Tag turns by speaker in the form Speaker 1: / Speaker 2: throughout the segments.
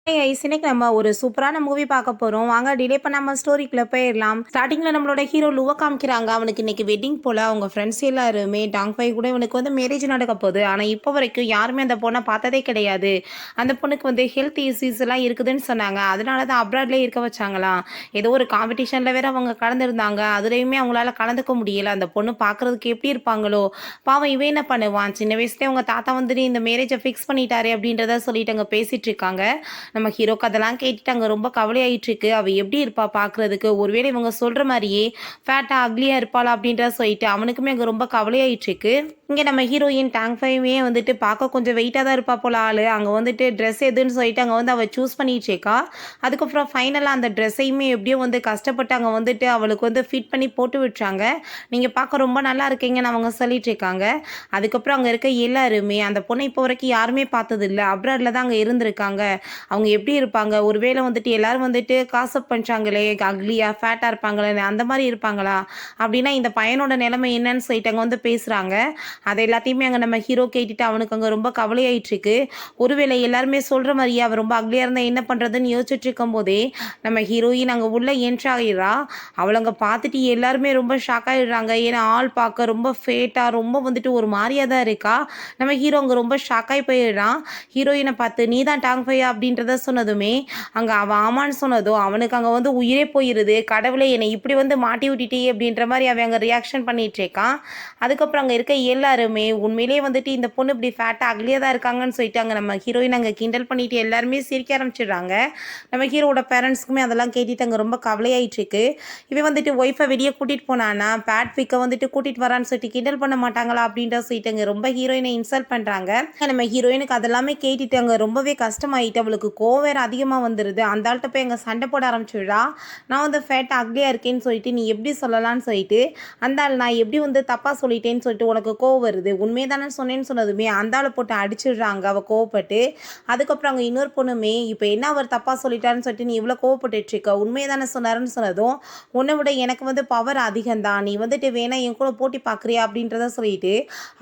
Speaker 1: இன்னைக்கு நம்ம ஒரு சூப்பரான மூவி பார்க்க போறோம். வாங்க டிலே பண்ணாம ஸ்டோரிக்குள்ள போயிடலாம். ஸ்டார்டிங்ல நம்மளோட ஹீரோ லுவ காமிக்கிறாங்க. அவனுக்கு இன்னைக்கு வெட்டிங் போல. அவங்க ஃப்ரெண்ட்ஸ் எல்லாருமே டாங் ஃபை கூட இவனுக்கு மேரேஜ் நடக்க போகுது. ஆனா இப்போ வரைக்கும் யாருமே அந்த பொண்ணை பார்த்ததே கிடையாது. அந்த பொண்ணுக்கு ஹெல்த் இஷ்யூஸ் எல்லாம் இருக்குதுன்னு சொன்னாங்க. அதனால தான் அப்ராட்லேயே இருக்க வச்சாங்களாம். ஏதோ ஒரு காம்படிஷன்ல வேற அவங்க கலந்துருந்தாங்க. அதுலயுமே அவங்களால கலந்துக்க முடியல. அந்த பொண்ணு பார்க்கறதுக்கு எப்படி இருப்பாங்களோ. பாவம் இவன் என்ன பண்ணுவான், சின்ன வயசுலேயே அவங்க தாத்தா இந்த மேரேஜை ஃபிக்ஸ் பண்ணிட்டாரு அப்படின்றத சொல்லிட்டு அங்கே பேசிட்டு இருக்காங்க. நம்ம ஹீரோக்கு அதெல்லாம் கேட்டுட்டு அங்கே ரொம்ப கவலையாயிட்டு இருக்கு. அவள் எப்படி இருப்பா பார்க்குறதுக்கு, ஒருவேளை இவங்க சொல்கிற மாதிரியே ஃபேட்டாக அக்லியாக இருப்பாளா அப்படின்ற சொல்லிட்டு அவனுக்குமே அங்கே ரொம்ப கவலையாயிட்டு இருக்கு. இங்கே நம்ம ஹீரோயின் டேங்க் ஃபைவே பார்க்க கொஞ்சம் வெயிட்டாக தான் இருப்பா போல ஆள். அங்கே ட்ரெஸ் எதுன்னு சொல்லிட்டு அங்கே அவள் சூஸ் பண்ணிட்டு இருக்கா. அதுக்கப்புறம் ஃபைனலாக அந்த ட்ரெஸ்ஸையுமே எப்படியோ கஷ்டப்பட்டு அங்கே அவளுக்கு ஃபிட் பண்ணி போட்டு விட்டுறாங்க. நீங்கள் பார்க்க ரொம்ப நல்லா இருக்கீங்கன்னு அவங்க சொல்லிட்டு இருக்காங்க. அதுக்கப்புறம் அங்கே இருக்க எல்லாருமே அந்த பொண்ணை இப்போ வரைக்கும் யாருமே பார்த்தது இல்லை, அப்ராடில் தான் அங்கே இருந்திருக்காங்க. அவங்க எப்படி இருப்பாங்க, ஒருவேளை எல்லாரும் காசப் பண்ணுறாங்களே, அக்லியா ஃபேட்டாக இருப்பாங்களே, அந்த மாதிரி இருப்பாங்களா அப்படின்னா இந்த பையனோட நிலைமை என்னன்னு சொல்லிட்டு அங்கே பேசுகிறாங்க. அதை எல்லாத்தையுமே அங்கே நம்ம ஹீரோ கேட்டுட்டு அவனுக்கு அங்கே ரொம்ப கவலையாயிட்டுருக்கு. ஒருவேளை எல்லாருமே சொல்கிற மாதிரியே அவள் ரொம்ப அக்லியாக இருந்தால் என்ன பண்ணுறதுன்னு யோசிச்சுட்டு இருக்கும் போதே நம்ம ஹீரோயின் அங்கே உள்ள என்ட்ராகிடுறா. அவளை அங்கே பார்த்துட்டு எல்லாருமே ரொம்ப ஷாக் ஆகிடுறாங்க. ஏன்னா ஆள் பார்க்க ரொம்ப ஃபேட்டாக ரொம்ப ஒரு மாதிரியாக தான் இருக்கா. நம்ம ஹீரோ அங்கே ரொம்ப ஷாக்காகி போயிடுறான். ஹீரோயினை பார்த்து நீ தான் டாங் ஃபையா அப்படின்றத சொன்னதுமே அங்கே அவன் ஆமான்னு சொன்னதும் அவனுக்கு அங்கே உயிரே போயிடுது. கடவுளை என்னை இப்படி மாட்டி விட்டுட்டே அப்படின்ற மாதிரி அவன் அங்கே ரியாக்ஷன் பண்ணிட்டு இருக்கான். அதுக்கப்புறம் அங்கே இருக்க எல்லாருமே உண்மையிலே இந்த பொண்ணு இப்படி ஃபேட்டாக அக்லியாக தான் இருக்காங்கன்னு சொல்லிட்டு அங்கே நம்ம ஹீரோயின் அங்கே கிண்டல் பண்ணிட்டு எல்லாருமே சிரிக்க ஆரம்பிச்சிடுறாங்க. நம்ம ஹீரோட பேரண்ட்ஸ்க்குமே அதெல்லாம் கேட்டுட்டு அங்கே ரொம்ப கவலையாயிட்டு இருக்கு. இவன் ஒய்ஃபை வெளியே கூட்டிகிட்டு போனான்னா பேட் பிக்கை கூட்டிகிட்டு வரான்னு சொல்லிட்டு கிண்டல் பண்ண மாட்டாங்களா அப்படின்ற சொல்லிட்டு அங்கே ரொம்ப ஹீரோயினை இன்சல்ட் பண்ணுறாங்க. நம்ம ஹீரோயினுக்கு அதெல்லாமே கேட்டுட்டு அங்கே ரொம்பவே கஷ்டமாயிட்டு அவளுக்கு கோவம் வேறு அதிகமாக வந்துடுது. அந்த ஆள்கிட்ட போய் அங்கே சண்டை போட ஆரம்பிச்சுடுறா. நான் ஃபேட்டாக அக்லியாக இருக்கேன்னு சொல்லிட்டு நீ எப்படி சொல்லலான்னு சொல்லிட்டு அந்த ஆள் நான் எப்படி தப்பாக சொல்லிட்டேன்னு சொல்லிட்டு உனக்கு கோவம் வருது, உண்மையை தானே சொன்னேன்னு சொன்னதுமே அந்த ஆளை போட்டு அடிச்சிடுறாங்க அவள் கோவப்பட்டு. அதுக்கப்புறம் அங்கே இன்னொரு பொண்ணுமே இப்போ என்ன அவர் தப்பாக சொல்லிட்டாருன்னு சொல்லிட்டு நீ இவ்வளோ கோவப்பட்டுருக்க, உண்மையை தானே சொன்னாருன்னு சொன்னதும் உன்னை விட எனக்கு பவர் அதிகம்தான், நீ வேணா என் கூட போட்டி பார்க்குறியா அப்படின்றத சொல்லிட்டு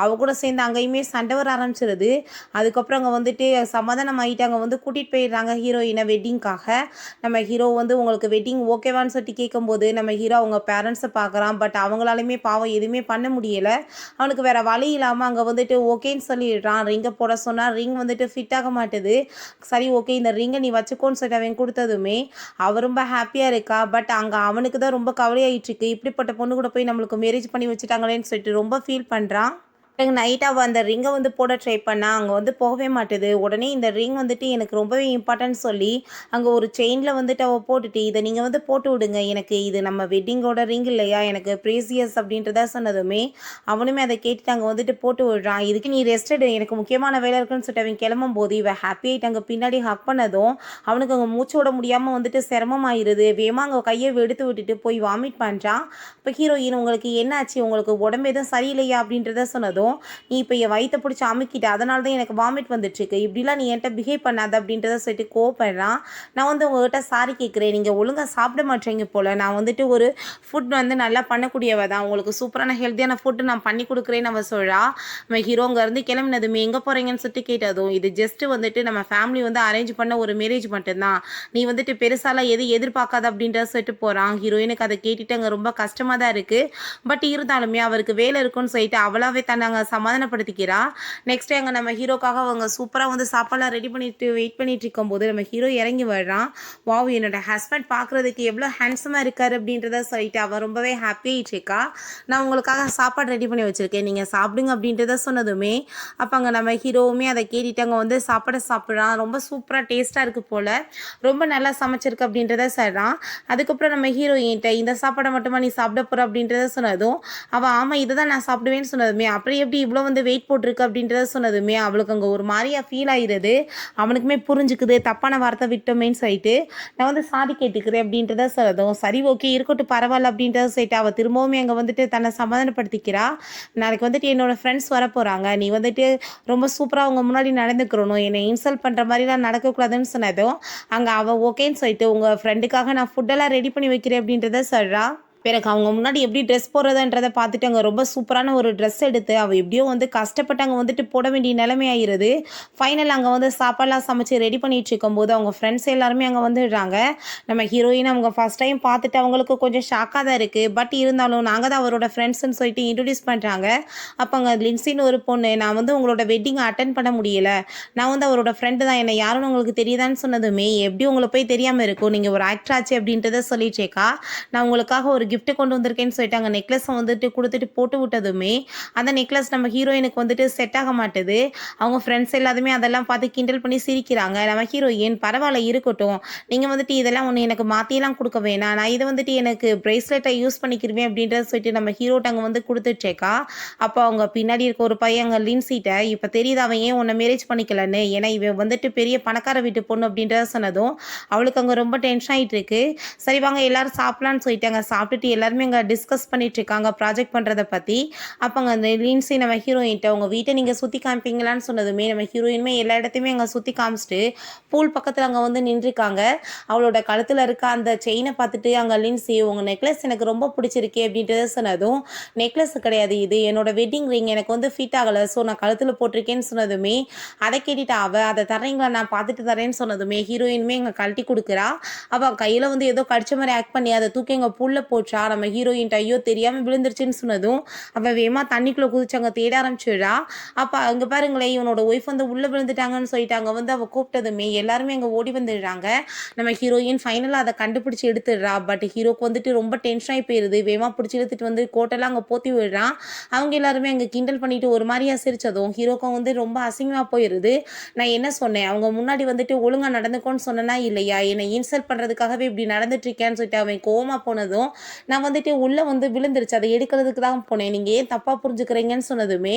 Speaker 1: அவ கூட சேர்ந்து அங்கேயுமே சண்டை வர ஆரம்பிச்சிருது. அதுக்கப்புறம் அங்கே சமாதானம் ஆகிட்டு அங்கே கூட்டிகிட்டு போயிடுறாங்க ஹீரோயினை வெட்டிங்காக. நம்ம ஹீரோ உங்களுக்கு வெட்டிங் ஓகேவான்னு சொல்லிட்டு கேட்கும்போது நம்ம ஹீரோ அவங்க பேரண்ட்ஸை பார்க்குறான். பட் அவங்களாலுமே பாவம் எதுவுமே பண்ண முடியலை. அவனுக்கு வேறு வழி இல்லாமல் அங்கே ஓகேன்னு சொல்லிடுறான். ரிங்கை போட சொன்னால் ரிங் ஃபிட் ஆக மாட்டுது. சரி ஓகே இந்த ரிங்கை நீ வச்சுக்கோன்னு சொல்லிட்டு அவன் கொடுத்ததுமே அவள் ரொம்ப ஹாப்பியாக இருக்கா. பட் அங்கே அவனுக்கு தான் ரொம்ப கவலையாயிட்டுருக்கு. இப்படிப்பட்ட பொண்ணு கூட போய் நம்மளுக்கு மேரேஜ் பண்ணி வச்சுட்டாங்களேன்னு சொல்லிட்டு ரொம்ப ஃபீல் பண்ணுறான். நைட் அவள் அந்த ரிங்கை போட ட்ரை பண்ணா அங்கே போகவே மாட்டுது. உடனே இந்த ரிங் எனக்கு ரொம்பவே இம்பார்ட்டன்ட் சொல்லி அங்கே ஒரு செயினில் அவள் போட்டுட்டு இதை நீங்கள் போட்டு விடுங்க, எனக்கு இது நம்ம வெட்டிங்கோட ரிங் இல்லையா, எனக்கு ப்ரீசியஸ் அப்படின்றத சொன்னதுமே அவனுமே அதை கேட்டுட்டு அங்கே போட்டு விடுறான். இதுக்கு நீ ரெஸ்டடு, எனக்கு முக்கியமான வேலை இருக்குன்னு சொல்லிட்டு அவன் கிளம்பும் போது இவன் ஹாப்பி ஆகிட்டு அங்கே பின்னாடி ஹக் பண்ணதும் அவனுக்கு அங்கே மூச்சு விட முடியாமல் சிரமமாயிருது. வேகமாக அங்கே கையை எடுத்து விட்டுட்டு போய் வாமிட் பண்ணுறான். இப்போ ஹீரோயின் உங்களுக்கு என்னாச்சு, உங்களுக்கு உடம்பு எதுவும் சரியில்லையா அப்படின்றத சொன்னதும் நீ இப்போ என் வயிற்ற பிடிச்சி அமுக்கிட்ட, அதனால தான் எனக்கு வாமிட் வந்துட்டுருக்கு, இப்படிலாம் நீ என்கிட்ட பிஹேவ் பண்ணாத அப்படின்றத சொல்லிட்டு கோவப்படுறான். நான் உங்கள்கிட்ட சாரி கேட்குறேன், நீங்கள் ஒழுங்காக சாப்பிட மாட்டேங்க போல், நான் ஒரு ஃபுட் நல்லா பண்ணக்கூடியவ தான், உங்களுக்கு சூப்பரான ஹெல்த்தியான ஃபுட்டு நான் பண்ணி கொடுக்குறேன்னு அவள் சொல்கிறா. நம்ம ஹீரோங்கேருந்து கிளம்பினதுமே எங்கே போகிறீங்கன்னு சொல்லிட்டு கேட்டதும் இது ஜஸ்ட்டு நம்ம ஃபேமிலி அரேஞ்ச் பண்ண ஒரு மேரேஜ் மட்டும்தான், நீ பெருசாலாம் எதிர்பார்க்காத அப்படின்றத சொல்லிட்டு போகிறான். ஹீரோயினுக்கு அதை கேட்டுட்டு அங்கே ரொம்ப கஷ்டமாக தான் இருக்குது. பட் இருந்தாலுமே அவருக்கு வேலை இருக்குன்னு சொல்லிட்டு அவளாவே தன்னை சமாதானப்படுத்திக்கிறா. நெக்ஸ்ட் டே அங்கே நம்ம ஹீரோக்காக அவங்க சூப்பராக சாப்பாடுலாம் ரெடி பண்ணிட்டு வெயிட் பண்ணிட்டு இருக்கும்போது நம்ம ஹீரோ இறங்கி வர்றான். வாவ் என்னோட ஹஸ்பண்ட் பார்க்குறதுக்கு எவ்வளோ ஹேண்ட்ஸமாக இருக்கார் அப்படின்றத சொல்லிட்டு அவள் ரொம்பவே ஹாப்பியாகிட்டு இருக்கா. நான் உங்களுக்காக சாப்பாடு ரெடி பண்ணி வச்சுருக்கேன், நீங்கள் சாப்பிடுங்க அப்படின்றத சொன்னதுமே அப்போ அங்கே நம்ம ஹீரோவுமே அதை கேட்டுட்டு அங்கே சாப்பாடை சாப்பிட்றான். ரொம்ப சூப்பராக டேஸ்ட்டாக இருக்குது போல், ரொம்ப நல்லா சமைச்சிருக்கு அப்படின்றத சொல்கிறான். அதுக்கப்புறம் நம்ம ஹீரோயின்ட்ட இந்த சாப்பாடை மட்டுமா நீ சாப்பிட போகிற அப்படின்றத சொன்னதும் அவள் ஆமாம் இதை தான் நான் சாப்பிடுவேன்னு சொன்னதுமே அப்புறம் எப்படி இவ்வளோ வெயிட் போட்டிருக்கு அப்படின்றத சொன்னதுமே அவளுக்கு அங்கே ஒரு மாதிரியா ஃபீல் ஆகிடுது. அவனுக்குமே புரிஞ்சுக்குது தப்பான வார்த்தை விட்டோமேன்னு சொல்லிட்டு நான் சாரி கேட்டுக்கிறேன் அப்படின்றத சொல்லதும் சரி ஓகே இருக்கட்டும் பரவாயில்ல அப்படின்றத சொல்லிட்டு அவள் திரும்பவுமே அங்கே தன்னை சமாதானப்படுத்திக்கிறா. நாளைக்கு என்னோடய ஃப்ரெண்ட்ஸ் வர போகிறாங்க, நீ ரொம்ப சூப்பராக அவங்க முன்னாடி நடந்துக்கிறணும், என்னை இன்சல்ட் பண்ணுற மாதிரிலாம் நடக்கக்கூடாதுன்னு சொன்னதும் அங்கே அவள் ஓகேன்னு சொல்லிட்டு உங்கள் ஃப்ரெண்டுக்காக நான் ஃபுட்டெல்லாம் ரெடி பண்ணி வைக்கிறேன் அப்படின்றத சொல்கிறா. பிறகு அவங்க முன்னாடி எப்படி ட்ரெஸ் போடுறதுன்றத பார்த்துட்டு அங்கே ரொம்ப சூப்பரான ஒரு ட்ரெஸ் எடுத்து அவள் எப்படியோ வந்து கஷ்டப்பட்டு அங்கே வந்துட்டு போட வேண்டிய நிலைமை ஆயிடுது. ஃபைனல் அங்கே வந்து சாப்பாடெலாம் சமைச்சு ரெடி பண்ணிட்டு இருக்கும்போது அவங்க ஃப்ரெண்ட்ஸ் எல்லாருமே அங்கே வந்துடுறாங்க. நம்ம ஹீரோயின் அவங்க ஃபஸ்ட் டைம் பார்த்துட்டு அவங்களுக்கு கொஞ்சம் ஷாக்காக தான் இருக்குது. பட் இருந்தாலும் நாங்கள் தான் அவரோட ஃப்ரெண்ட்ஸ்ன்னு சொல்லிட்டு இன்ட்ரடியூஸ் பண்ணுறாங்க. அப்போ அங்கே லின்சின்னு ஒரு பொண்ணு, நான் வந்து உங்களோட வெட்டிங்கை அட்டன் பண்ண முடியல, நான் வந்து அவரோட ஃப்ரெண்டு தான், என்னை யாருன்னு உங்களுக்கு தெரியுதான்னு சொன்னதுமே எப்படி உங்களை போய் தெரியாமல் இருக்கும், நீங்கள் ஒரு ஆக்டர் ஆச்சு அப்படின்றத சொல்லிட்டேக்கா. நான் உங்களுக்காக ஒரு gift கொண்டு வந்திருக்கேன்னு சொல்லிட்டு அங்கே நெக்லஸை வந்துட்டு கொடுத்துட்டு போட்டு விட்டதுமே அந்த நெக்லஸ் நம்ம ஹீரோயினுக்கு வந்துட்டு செட் ஆக மாட்டுது. அவங்க ஃப்ரெண்ட்ஸ் எல்லாருமே அதெல்லாம் பார்த்து கிண்டல் பண்ணி சிரிக்கிறாங்க. நம்ம ஹீரோயின் பரவாயில்ல இருக்கட்டும், நீங்கள் வந்துட்டு இதெல்லாம் ஒன்று எனக்கு மாற்றியெல்லாம் கொடுக்க வேணாம், நான் இதை வந்துட்டு எனக்கு ப்ரேஸ்லெட்டை யூஸ் பண்ணிக்கிருவேன் அப்படின்றத சொல்லிட்டு நம்ம ஹீரோட்ட அங்கே வந்து கொடுத்துட்டேக்கா. அப்போ அவங்க பின்னாடி இருக்க ஒரு பையன் அங்கே லின்சிட்ட இப்போ தெரியுது அவன் ஏன் உன்னை மேரேஜ் பண்ணிக்கலன்னு, ஏன்னா இவன் வந்துட்டு பெரிய பணக்கார வீட்டு பொண்ணு அப்படின்றத சொன்னதும் அவளுக்கு அங்கே ரொம்ப டென்ஷன் ஆகிட்டு இருக்கு. சரி வாங்க எல்லாரும் சாப்பிட்லான்னு சொல்லிட்டாங்க. சாப்பிட்டுட்டு எல்லாருமே அங்கே டிஸ்கஸ் பண்ணிட்டு இருக்காங்க ப்ராஜெக்ட் பண்ணுறதை பற்றி. அப்போ அங்கே அந்த லின்சி நம்ம ஹீரோயின்ட்ட உங்கள் வீட்டை நீங்கள் சுற்றி காமிப்பீங்களான்னு சொன்னதுமே நம்ம ஹீரோயினுமே எல்லா இடத்தையுமே அங்கே சுற்றி காமிச்சிட்டு பூல் பக்கத்தில் அங்கே வந்து நின்றுருக்காங்க. அவளோட கழுத்தில் இருக்க அந்த செயினை பார்த்துட்டு அங்கே லின்சி உங்கள் நெக்லஸ் எனக்கு ரொம்ப பிடிச்சிருக்கே அப்படின்றத சொன்னதும், நெக்லஸ் கிடையாது இது என்னோட வெட்டிங் ரிங், எனக்கு வந்து ஃபிட் ஆகலை, ஸோ நான் கழுத்தில் போட்டிருக்கேன்னு சொன்னதுமே அதை கேட்டுட்டு அதை தரீங்களா, நான் பார்த்துட்டு தரேன்னு சொன்னதுமே ஹீரோயினுமே எங்கள் கழட்டி கொடுக்குறா. அவள் கையில் வந்து ஏதோ கடிச்ச மாதிரி ஆக்ட் பண்ணி அதை தூக்கி எங்கள் புல்ல போச்சா. நம்ம ஹீரோயின் ஐயோ தெரியாமல் விழுந்துருச்சுன்னு சொன்னதும் அவள் வேகமா தண்ணிக்குள்ளே குதிச்சு அங்கே தேட ஆரம்பிச்சிடுறா. அப்போ அங்கே பாருங்களேன் இவனோட ஒய்ஃப் வந்து உள்ளே விழுந்துட்டாங்கன்னு சொல்லிட்டு அங்கே வந்து அவள் கூப்பிட்டதுமே எல்லாருமே அங்கே ஓடி வந்துடுறாங்க. நம்ம ஹீரோயின் ஃபைனலாக அதை கண்டுபிடிச்சி எடுத்துடுறா. பட் ஹீரோக்கு வந்துட்டு ரொம்ப டென்ஷன் ஆகி போயிடுது. வேகமாக பிடிச்சி எடுத்துட்டு வந்து கோட்டெல்லாம் அங்கே போத்தி விடுறான். அவங்க எல்லாருமே அங்கே கிண்டல் பண்ணிட்டு ஒரு மாதிரியா சிரிச்சதும் ஹீரோக்கும் வந்து ரொம்ப அசிங்கமாக போயிடுது. நான் என்ன சொன்னேன், அவங்க முன்னாடி வந்துட்டு ஒழுங்காக நடந்துக்கோன்னு சொன்னேன்னா இல்லையா, என்னை இன்சல்ட் பண்ணுறதுக்காகவே இப்படி நடந்துட்டு இருக்கேன்னு சொல்லிட்டு அவன் கோவமாக போனதும் நான் வந்துட்டு உள்ளே வந்து விழுந்துருச்சு, அதை எடுக்கிறதுக்கு தான் போனேன், நீங்கள் ஏன் தப்பாக புரிஞ்சுக்கிறீங்கன்னு சொன்னதுமே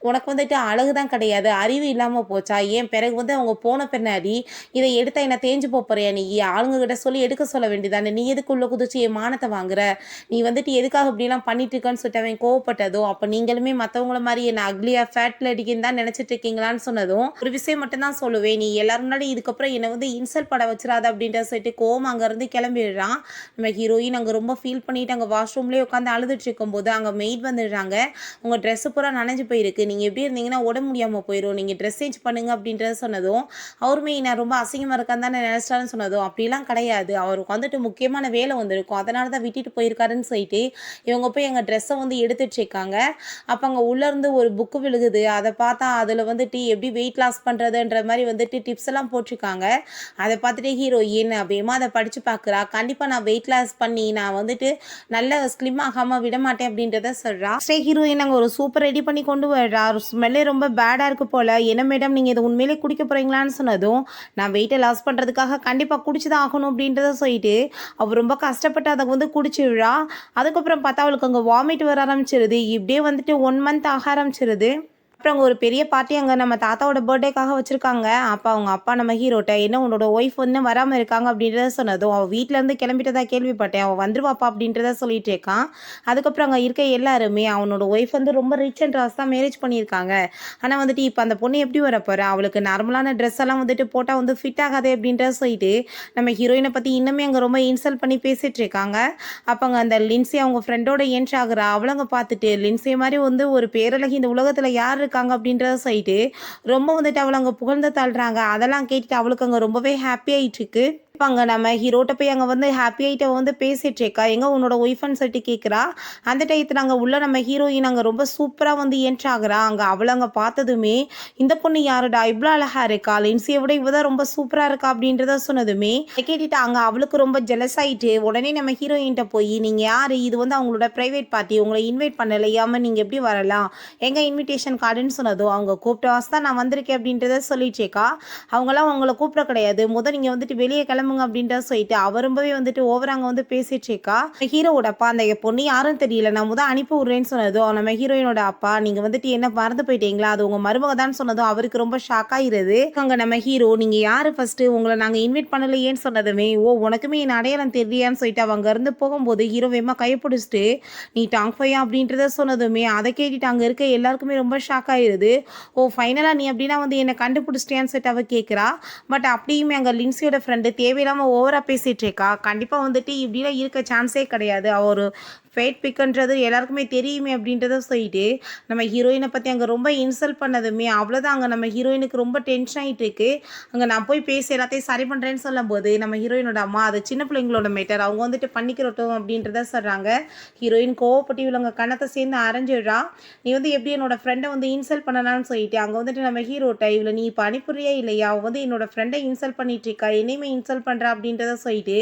Speaker 1: உனக்கு வந்துட்டு அழகு தான் கிடையாது அறிவு இல்லாமல் போச்சா, ஏன் பிறகு வந்து அவங்க போன பின்னாடி இதை எடுத்தா என்ன தேஞ்சு போறியா, நீ ஆளுங்க கிட்ட சொல்லி எடுக்க சொல்ல வேண்டியதானே, நீ எதுக்கு உள்ள குதிச்சு என் மானத்தை வாங்குற, நீ வந்துட்டு எதுக்காக இப்படிலாம் பண்ணிட்டு இருக்கன்னு சொல்லிட்டு அவன் கோவப்பட்டதோ, அப்போ நீங்களுமே மற்றவங்கள மாதிரி என்ன அக்லியா ஃபேட்ல அடிக்குன்னு தான் நினச்சிட்டு இருக்கீங்களான்னு சொன்னதும் ஒரு விஷயம் மட்டும்தான் சொல்லுவேன், நீ எல்லாரும் முன்னாடி இதுக்கப்புறம் என்னை வந்து இன்சல்ட் பட வச்சிடாத அப்படின்ற சொல்லிட்டு கோவம் அங்கேருந்து கிளம்பிடுறான். நம்ம ஹீரோயின் அங்கே ரொம்ப ஃபீல் பண்ணிட்டு அங்கே வாஷ்ரூம்லேயே உட்காந்து அழுதுட்டு இருக்கும்போது அங்கே மெய்ட் வந்துடுறாங்க. உங்கள் ட்ரெஸ்ஸு பூரா நனைஞ்சு போயிருக்கு, நீங்கள் எப்படி இருந்தீங்கன்னா உடம்பு முடியாமல் போயிடும், நீங்கள் ட்ரெஸ் சேஞ்ச் பண்ணுங்க அப்படின்றத சொன்னதும் அவருமே நான் ரொம்ப அசிங்கமாக இருக்கான்னு தானே நினச்சிட்டான்னு சொன்னதும் அப்படிலாம் கிடையாது, அவருக்கு வந்துட்டு முக்கியமான வேலை வந்திருக்கும் அதனால தான் விட்டுட்டு போயிருக்காருன்னு சொல்லிட்டு இவங்க போய் எங்கள் ட்ரெஸ்ஸை வந்து எடுத்துட்டு இருக்காங்க. அப்போ அங்கே உள்ளேருந்து ஒரு புக்கு விழுகுது. அதை பார்த்தா அதில் வந்துட்டு எப்படி வெயிட் லாஸ் பண்ணுறதுன்ற மாதிரி வந்துட்டு டிப்ஸ் எல்லாம் போட்டிருக்காங்க. அதை பார்த்துட்டு ஹீரோயின் அப்படியேமா அதை படித்து பார்க்குறா. கண்டிப்பாக நான் வெயிட் லாஸ் பண்ணி நான் வந்துட்டு நல்ல ஸ்லிம் ஆகாமல் விட மாட்டேன் அப்படின்றத சொல்கிறா. ஸ்டே ஹீரோயின் நாங்கள் ஒரு சூப்பர் ரெடி பண்ணி கொண்டு வர்றா. ஸ்மெல்லே ரொம்ப பேடாக இருக்குது போல், என்ன மேடம் நீங்கள் இதை உண்மையிலே குடிக்க போகிறீங்களான்னு சொன்னதும் நான் வெயிட்டை லாஸ் பண்ணுறதுக்காக கண்டிப்பாக குடிச்சு தான் ஆகணும் அப்படின்றத சொல்லிட்டு அவள் ரொம்ப கஷ்டப்பட்டு அதை வந்து குடிச்சிடுறா. அதுக்கப்புறம் பார்த்தா அவளுக்கு அங்கே வாமிட் வர ஆரம்பிச்சிருது. இப்படியே வந்துட்டு 1 மந்த் ஆக ஆரம்பிச்சிருது. அப்புறம் அங்கே ஒரு பெரிய பார்ட்டி அங்கே நம்ம தாத்தாவோட பர்த்டேக்காக வச்சுருக்காங்க. அப்போ அவங்க அப்பா நம்ம ஹீரோட்ட என்ன உன்னோட ஒய்ஃப் வந்து வராமல் இருக்காங்க அப்படின்றத சொன்னதும் அவள் வீட்டிலேருந்து கிளம்பிட்டதா கேள்விப்பட்டேன், அவள் வந்துருவாப்பா அப்படின்றத சொல்லிட்டு இருக்கான். அதுக்கப்புறம் அங்கே இருக்க எல்லாருமே அவனோட ஒய்ஃப் வந்து ரொம்ப ரிச் அண்ட் ராஸ் தான் மேரேஜ் பண்ணியிருக்காங்க, ஆனால் வந்துட்டு இப்போ அந்த பொண்ணு எப்படி வர போகிறா, அவளுக்கு நார்மலான ட்ரெஸ் எல்லாம் வந்துட்டு போட்டால் வந்து ஃபிட் ஆகாது அப்படின்றத சொல்லிட்டு நம்ம ஹீரோயினை பற்றி இன்னுமே அங்கே ரொம்ப இன்சல்ட் பண்ணி பேசிகிட்டு இருக்காங்க. அப்போ அங்கே அந்த லின்சி அவங்க ஃப்ரெண்டோட ஏன்ச் ஆகுறா. அவளங்க பார்த்துட்டு லின்சி மாதிரி வந்து ஒரு பேரழகி இந்த உலகத்தில் யார் இருக்காங்க அப்படின்றத சொல்லிட்டு ரொம்ப வந்துட்டு அவளை அங்கே புகழ்ந்து தள்ளுறாங்க. அதெல்லாம் கேட்டுட்டு அவளுக்கு அங்கே ரொம்பவே ஹாப்பி ஆகிட்டு இருக்கு. அங்கே நம்ம ஹீரோட்ட போய் அங்கே வந்து ஹாப்பி ஆகிட்ட வந்து பேசிகிட்டு இருக்கா. எங்கே உன்னோட ஒய்ஃப்னு சொல்லிட்டு கேட்குறா. அந்த டயத்தில் அங்கே உள்ள நம்ம ஹீரோயின் அங்கே ரொம்ப சூப்பராக வந்து என்ட்ரு ஆகுறா. அங்கே அவளை அங்கே பார்த்ததுமே இந்த பொண்ணு யாருடா இவ்வளோ அழகாக இருக்கா, லின்சியை விட இவ தான் ரொம்ப சூப்பராக இருக்கா அப்படின்றத சொன்னதுமே கேட்டுட்டு அங்கே அவளுக்கு ரொம்ப ஜெலஸ் ஆகிட்டு உடனே நம்ம ஹீரோயின்ட்ட போய் நீங்கள் யார், இது வந்து அவங்களோட ப்ரைவேட் பார்ட்டி, உங்களை இன்வைட் பண்ணலையாமல் நீங்கள் எப்படி வரலாம், எங்கள் இன்விடேஷன் கார்டுன்னு சொன்னதும் அவங்க கூப்பிட்ட வாசி தான் நான் வந்திருக்கேன் அப்படின்றத சொல்லிட்டேக்கா. அவங்களாம் அவங்கள கூப்பிட கிடையாது, முதல் நீங்கள் வந்துட்டு வெளியே கிளம்புங்க அப்படின்ற சொல்லிட்டு அவர் ரொம்பவே வந்துட்டு ஓவராங்க வந்து பேசிட்டு இருக்கா. ஹீரோவோட அப்பா அந்த பொண்ணு யாரும் தெரியல, நான் முதல் அனுப்பி விடுறேன்னு சொன்னதும் நம்ம ஹீரோயினோட அப்பா நீங்க வந்துட்டு என்ன மறந்து போயிட்டீங்களா, அது உங்க மருமக தான் சொன்னதும் அவருக்கு ரொம்ப ஷாக் ஆயிருது. அங்க நம்ம ஹீரோ நீங்க யாரு ஃபர்ஸ்ட், உங்களை நாங்க இன்வைட் பண்ணலையேன்னு சொன்னதுமே ஓ உனக்குமே என் அடையாளம் தெரியலையான்னு சொல்லிட்டு அவங்க இருந்து போகும்போது ஹீரோ வேமா கையை பிடிச்சிட்டு நீ டாங் ஃபையா அப்படின்றத சொன்னதுமே அதை கேட்டுட்டு அங்க இருக்க எல்லாருக்குமே ரொம்ப ஷாக் ஆயிருது. ஓ ஃபைனலா நீ அப்படின்னா வந்து என்னை கண்டுபிடிச்சிட்டியான்னு சொல்லிட்டு அவ கேட்குறா. பட் அப்படியுமே அங்கே லின்சியோட ஃப்ரெண்டு தேவையில்லாமல் ஓவராக பேசிகிட்டு இருக்கா. கண்டிப்பாக வந்துட்டு இப்படிலாம் இருக்க சான்ஸே கிடையாது. அவள் ஒரு ஃபேட் பிக்குன்றது எல்லாருக்குமே தெரியுமே அப்படின்றத சொல்லிட்டு நம்ம ஹீரோயினை பற்றி அங்கே ரொம்ப இன்சல்ட் பண்ணதுமே அவ்வளோதான். அங்கே நம்ம ஹீரோயினுக்கு ரொம்ப டென்ஷன் ஆகிட்டு இருக்கு. அங்கே நான் போய் பேசி எல்லாத்தையும் சரி பண்ணுறேன்னு சொல்லும்போது நம்ம ஹீரோயினோட அம்மா அது சின்ன பிள்ளைங்களோட மேட்டர், அவங்க வந்துட்டு பண்ணிக்கிறட்டும் அப்படின்றத சொல்கிறாங்க. ஹீரோயின் கோவப்பட்டு இவங்க கணத்தை சேர்ந்து அரைஞ்சிடுறா. நீ வந்து எப்படி என்னோட ஃப்ரெண்டை வந்து இன்சல்ட் பண்ணலான்னு சொல்லிட்டு அங்கே வந்துட்டு நம்ம ஹீரோட்ட இவளை நீ இப்போ அனுப்புறியா இல்லையா, அவள் வந்து என்னோட ஃப்ரெண்டை இன்சல்ட் பண்ணிட்டு இருக்கா, என்னையுமே இன்சல்ட் பண்ணுறா அப்படின்றத சொல்லிட்டு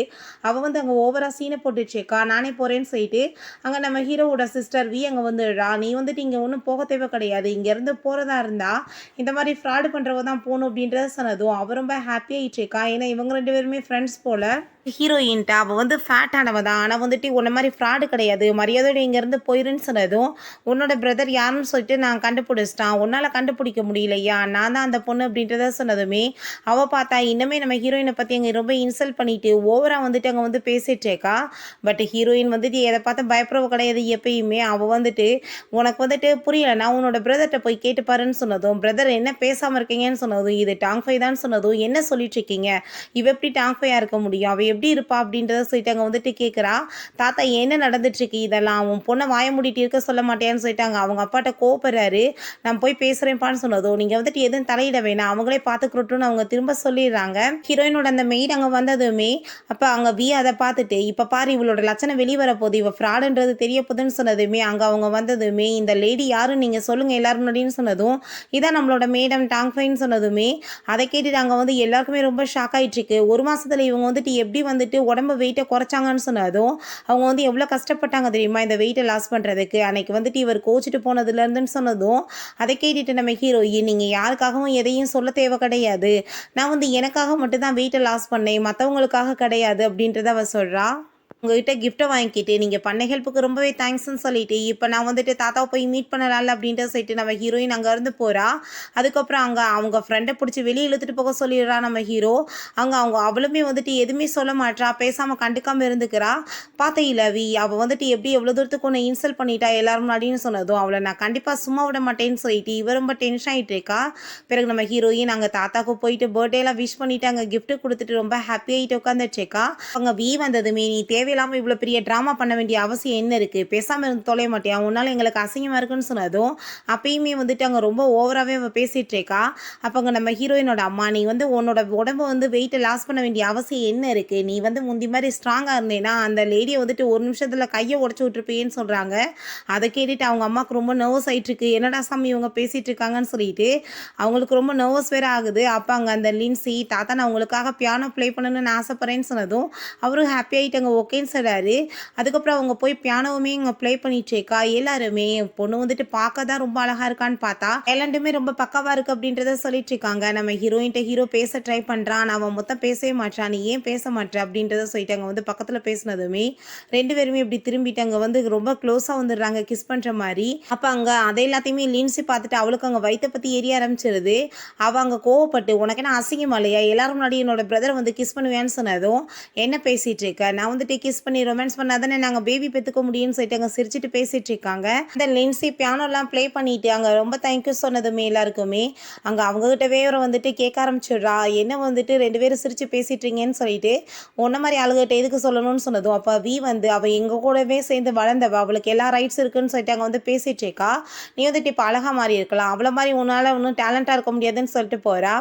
Speaker 1: அவள் வந்து அங்கே ஓவராக சீனை போட்டுட்ருக்கா. நானே போகிறேன்னு சொல்லிட்டு அங்கே நம்ம ஹீரோவோட சிஸ்டர் வி அங்கே வந்துடுறா. நீ வந்துட்டு இங்கே ஒன்றும் போக தேவை கிடையாது, இங்கேருந்து போகிறதா இருந்தால் இந்த மாதிரி ஃப்ராடு பண்ணுறவ தான் போகணும் அப்படின்றத சொன்னதும் அவள் ரொம்ப ஹாப்பியாகிட்டு இருக்கா. ஏன்னா இவங்க 2 பேருமே ஃப்ரெண்ட்ஸ் போல். ஹீரோயின்ட்ட அவள் வந்து ஃபேட் ஆனவ தான், ஆனால் வந்துட்டு உன்ன மாதிரி ஃப்ராடு கிடையாது, மரியாதையோட இங்கேருந்து போயிருன்னு சொன்னதும் உன்னோட பிரதர் யாருன்னு சொல்லிட்டு நான் கண்டுபிடிச்சிட்டான், உன்னால் கண்டுபிடிக்க முடியலையா, நான் தான் அந்த பொண்ணு அப்படின்றத சொன்னதுமே அவள் பார்த்தா இன்னுமே நம்ம ஹீரோயினை பற்றி அங்கே ரொம்ப இன்சல்ட் பண்ணிட்டு ஓவராக வந்துட்டு அங்கே வந்து பேசிகிட்டு இருக்கா. பட் ஹீரோயின் வந்துட்டு எதை பார்த்து பயப்படுறவ கிடையாது. எப்பயுமே அவள் வந்துட்டு உனக்கு வந்துட்டு புரியல, நான் உன்னோட பிரதர்கிட்ட போய் கேட்டுப்பாருன்னு சொன்னதும் பிரதர் என்ன பேசாமல் இருக்கீங்கன்னு சொன்னதும் இது டாங் ஃபை தான் சொன்னதும் என்ன சொல்லிட்டு இருக்கீங்க, இவ எப்படி டாங் ஃபையாக இருக்க முடியும், அவள் எப்படி இருப்பா அப்படின்றத சொல்லிட்டு அங்கே வந்துட்டு கேட்குறா. தாத்தா என்ன நடந்துட்டுருக்கு இதெல்லாம், உன் பொண்ணை வாய மூடிட்டு இருக்க சொல்ல மாட்டேன்னு சொல்லிட்டாங்க. அவங்க அப்பாட்ட கோபப்படுறாரு. நான் போய் பேசுகிறேன்ப்பான்னு சொன்னதும் நீங்கள் வந்துட்டு எதுவும் தலையிட வேணாம், அவங்களே பார்த்துக்கிறட்டும்னு அவங்க திரும்ப சொல்லிடுறாங்க. ஹீரோயினோட அந்த மெய்ட் அங்கே வந்ததுமே அப்போ அங்கே வி அதை பார்த்துட்டு இப்போ பாரு இவளோட லட்சணம் வெளியே வரப்போகுது, இவள் ஃப்ராடுன்றது தெரிய போகுதுன்னு சொன்னதுமே அங்கே அவங்க வந்ததுமே இந்த லேடி யாருன்னு நீங்கள் சொல்லுங்கள் எல்லாரும் முன்னாடின்னு சொன்னதும் இதான் நம்மளோட மேடம் டாங் ஃபைன்னு சொன்னதுமே அதை கேட்டுட்டு அங்கே வந்து எல்லாருக்குமே ரொம்ப ஷாக் ஆகிட்டுருக்கு. 1 மாதத்தில் இவங்க வந்துட்டு எப்படி வந்துட்டு உடம்பு வெயிட்டை குறைச்சாங்கன்னு சொன்னதும் அவங்க வந்து எவ்வளோ கஷ்டப்பட்டாங்க தெரியுமா இந்த வெயிட்டை லாஸ் பண்ணுறதுக்கு. அன்னைக்கு வந்துட்டு இவர் கோச்சிட்டு போனதுலேருந்துன்னு சொன்னதும் அதை கேட்டுட்டு நம்ம ஹீரோயின் நீங்கள் யாருக்காகவும் எதையும் சொல்ல தேவை கிடையாது, நான் வந்து எனக்காக மட்டும்தான் வெயிட்டை லாஸ் பண்ணேன், மற்றவங்களுக்காக கிடையாது அப்படின்றத அவ சொல்கிறா. உங்ககிட்ட கிஃப்ட்டை வாங்கிக்கிட்டு நீங்கள் பண்ண ஹெல்ப்புக்கு ரொம்பவே தேங்க்ஸ்ன்னு சொல்லிட்டு இப்போ நான் வந்துட்டு தாத்தாவை போய் மீட் பண்ணலாம்ல அப்படின்ற சொல்லிட்டு நம்ம ஹீரோயின் அங்கேருந்து போகிறா. அதுக்கப்புறம் அங்கே அவங்க ஃப்ரெண்டை பிடிச்சி வெளியே இழுத்துட்டு போக சொல்லிடுறா நம்ம ஹீரோ. அவளுமே வந்துட்டு எதுவுமே சொல்ல மாட்டா, பேசாமல் கண்டுக்காமல் இருந்துக்கிறா. பார்த்தையில வி அவள் வந்துட்டு எப்படி எவ்வளோ தூரத்துக்கு ஒன்று இன்சல்ட் பண்ணிட்டா எல்லாரும் முன்னாடின்னு சொன்னதும் அவளை நான் கண்டிப்பாக சும்மா விட மாட்டேன்னு சொல்லிட்டு இவ ரொம்ப டென்ஷன் ஆகிட்டு இருக்கா. பிறகு நம்ம ஹீரோயின் அங்கே தாத்தாவுக்கு போயிட்டு பர்த்டேலாம் விஷ் பண்ணிவிட்டு அங்கே கிஃப்ட்டு கொடுத்துட்டு ரொம்ப ஹாப்பியாகிட்டு உட்காந்துட்ருக்கா. அங்கே வி வந்ததுமே நீ தேவையில்லாமல் இவ்வளோ பெரிய ட்ராமா பண்ண வேண்டிய அவசியம் என்ன இருக்குது, பேசாமல் இருந்து தொலைய மாட்டியா, உன்னால் எங்களுக்கு அசிங்கமாக இருக்குன்னு சொன்னதும் அப்பயுமே வந்துட்டு அங்கே ரொம்ப ஓவராகவே அவள் பேசிகிட்டு இருக்கா. அப்போ அங்கே நம்ம ஹீரோயினோட அம்மா நீ வந்து உன்னோட உடம்பு வந்து வெயிட்டை லாஸ் பண்ண வேண்டிய அவசியம் என்ன இருக்குது, நீ வந்து முந்தி மாதிரி ஸ்ட்ராங்காக இருந்தேன்னா அந்த லேடியை வந்துட்டு 1 நிமிஷத்தில் கையை உடச்சி விட்டுருப்பேன்னு சொல்கிறாங்க. அதை கேட்டுட்டு அவங்க அம்மாவுக்கு ரொம்ப நர்வஸ் ஆகிட்டுருக்கு. என்னடா சாமி இவங்க பேசிகிட்டு இருக்காங்கன்னு சொல்லிட்டு அவங்களுக்கு ரொம்ப நர்வஸ் வேறு ஆகுது. அப்போ அங்கே அந்த லின்சி தாத்தா நான் உங்களுக்காக பியானோ ப்ளே பண்ணணும்னு ஆசைப்பட்றேன்னு சொன்னதும் அவரும் ஹாப்பி ஆகிட்டு அங்கே ஓகேன்னு சொல்கிறாரு. அதுக்கப்புறம் அவங்க போய் பியானோவுமே இங்கே ப்ளே பண்ணிட்டு இருக்கா. எல்லாருமே பொண்ணு வந்துட்டு பார்க்க தான் ரொம்ப அழகாக இருக்கான்னு பார்த்தா எல்லாண்டுமே ரொம்ப பக்காவாக இருக்குது அப்படின்றத சொல்லிட்டு இருக்காங்க. நம்ம ஹீரோயின்ட்ட ஹீரோ பேச ட்ரை பண்ணுறான், அவன் மொத்தம் பேசவே மாட்டான், நீ ஏன் பேச மாட்டேற அப்படின்றத சொல்லிட்டு அங்கே வந்து பக்கத்தில் பேசினதுமே 2 பேருமே இப்படி திரும்பிட்டு அங்கே வந்து ரொம்ப க்ளோஸாக வந்துடுறாங்க கிஸ் பண்ணுற மாதிரி. அப்போ அங்கே அதை எல்லாத்தையுமே லின்சி பார்த்துட்டு அவளுக்கு அங்கே வயிற்றை பற்றி எரிய ஆரம்பிச்சிருது. அவள் அங்கே கோவப்பட்டு உனக்கு என்ன அசிங்கமா இல்லையா, எல்லாரும் முன்னாடி என்னோட பிரதரை வந்து கிஸ் பண்ணுவேன்னு சொன்னதும் என்ன பேசிகிட்டு இருக்க, நான் வந்துட்டு கிஸ் பண்ணி ரொமான்ஸ் பண்ணால் தானே நாங்கள் பேபி பெற்றுக்க முடியும்னு சொல்லிட்டு அங்கே சிரிச்சுட்டு பேசிகிட்டு இருக்காங்க. இந்த லின்சி பியானோலாம் ப்ளே பண்ணிட்டு அங்கே ரொம்ப தேங்க்யூ சொன்னதுமே எல்லாருக்குமே அங்கே அவங்ககிட்ட வேற வந்துட்டு கேட்க ஆரம்பிச்சிடுறா. என்ன வந்துட்டு 2 பேரும் சிரித்து பேசிட்டுருங்கன்னு சொல்லிட்டு உன்ன மாதிரி ஆளுகிட்ட எதுக்கு சொல்லணும்னு சொன்னதும் அப்போ வி வந்து அவள் எங்கள் கூடவே சேர்ந்து வளர்ந்தவ, அவளுக்கு எல்லா ரைட்ஸ் இருக்குன்னு சொல்லிட்டு அங்கே வந்து பேசிகிட்டு இருக்கா. நீ வந்துட்டு இப்போ அழகாக மாறி இருக்கலாம், அவளை மாதிரி உன்னால் ஒன்றும் டேலண்ட்டாக இருக்க முடியாதுன்னு சொல்லிட்டு போகிறா.